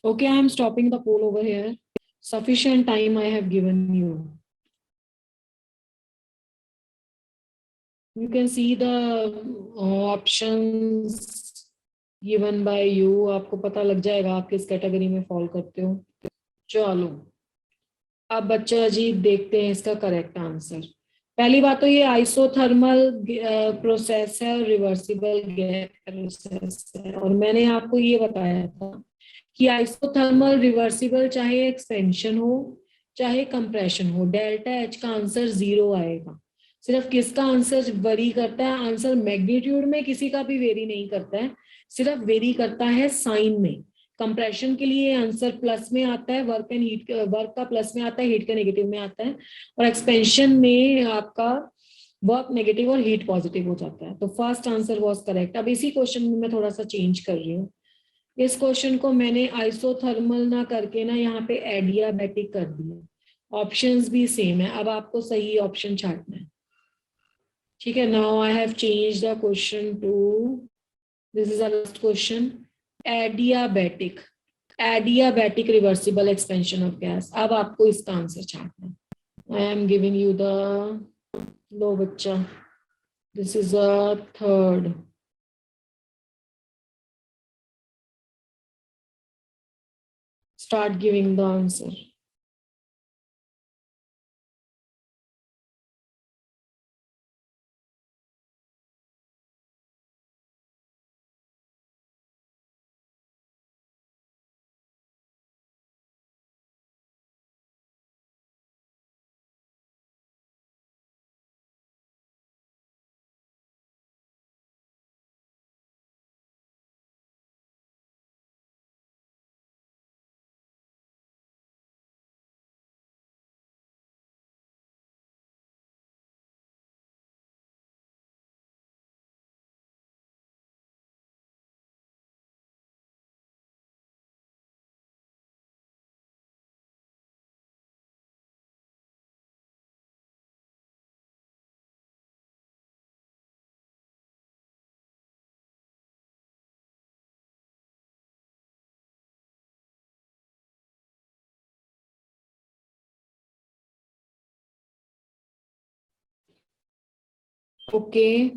Okay, I am stopping the poll over here. Sufficient time I have given you. You can see the options given by you. आपको पता लग जाएगा आप किस कैटेगरी में फॉल करते हो। चलो अब बच्चा जी देखते हैं इसका करेक्ट आंसर। पहली बात तो ये आइसोथर्मल प्रोसेस है और रिवर्सिबल गैस प्रोसेस है, और मैंने आपको ये बताया था कि आइसोथर्मल रिवर्सिबल चाहे एक्सपेंशन हो चाहे कंप्रेशन हो, डेल्टा एच का आंसर 0 आएगा। सिर्फ किसका आंसर वेरी करता है, आंसर मैग्नीट्यूड में किसी का भी वेरी नहीं करता है, सिर्फ वेरी करता है साइन में। कंप्रेशन के लिए आंसर प्लस में आता है, वर्क एंड हीट, वर्क का प्लस में आता है, हीट का नेगेटिव में आता है, और एक्सपेंशन में आपका वर्क नेगेटिव और हीट पॉजिटिव हो जाता है। तो फर्स्ट आंसर वाज करेक्ट। अब इसी क्वेश्चन में मैं थोड़ा सा चेंज कर रही हूँ, इस क्वेश्चन को मैंने आइसोथर्मल ना करके ना यहाँ पे एडियाबैटिक कर दिया। ऑप्शंस भी सेम है, अब आपको सही ऑप्शन छांटना है। ठीक है, now I have change the question to, this is the last question, adiabatic, adiabatic reversible expansion of gas. अब आपको इसका आंसर छांटना है। I am giving you the, लो बच्चा, this is a third, start giving the answer. Okay,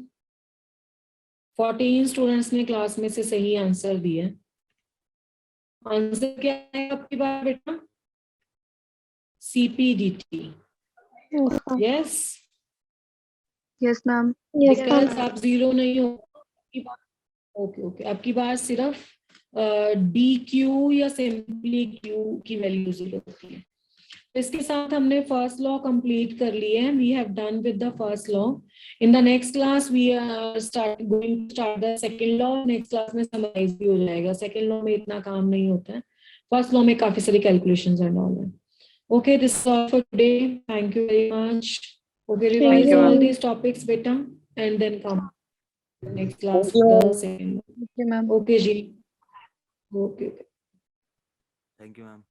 14 students ने class में से सही आंसर दिया। आंसर क्या है आपकी बात बेटा? CPDT। Yes, ma'am. Yes, Yes, ma'am. Yes, ma'am. Because आप 0 नहीं हो। ओके ओके, आपकी बात सिर्फ DQ या सिंपली Q की वैल्यू 0 होती है। इसके साथ हमने फर्स्ट लॉ कंप्लीट कर लिए हैं। We have done with the first law. In the next class we are going to start the second law. Next class में समराइज भी हो जाएगा। सेकंड लॉ में इतना काम नहीं होता है, फर्स्ट लॉ में काफी सारी कैलकुलेशंस एंड ऑल है। Okay, this is all for today, thank you very much. Okay, revise all these topics बेटा and then come next class the second. Okay, ma'am. Okay जी, ओके। Thank you, ma'am.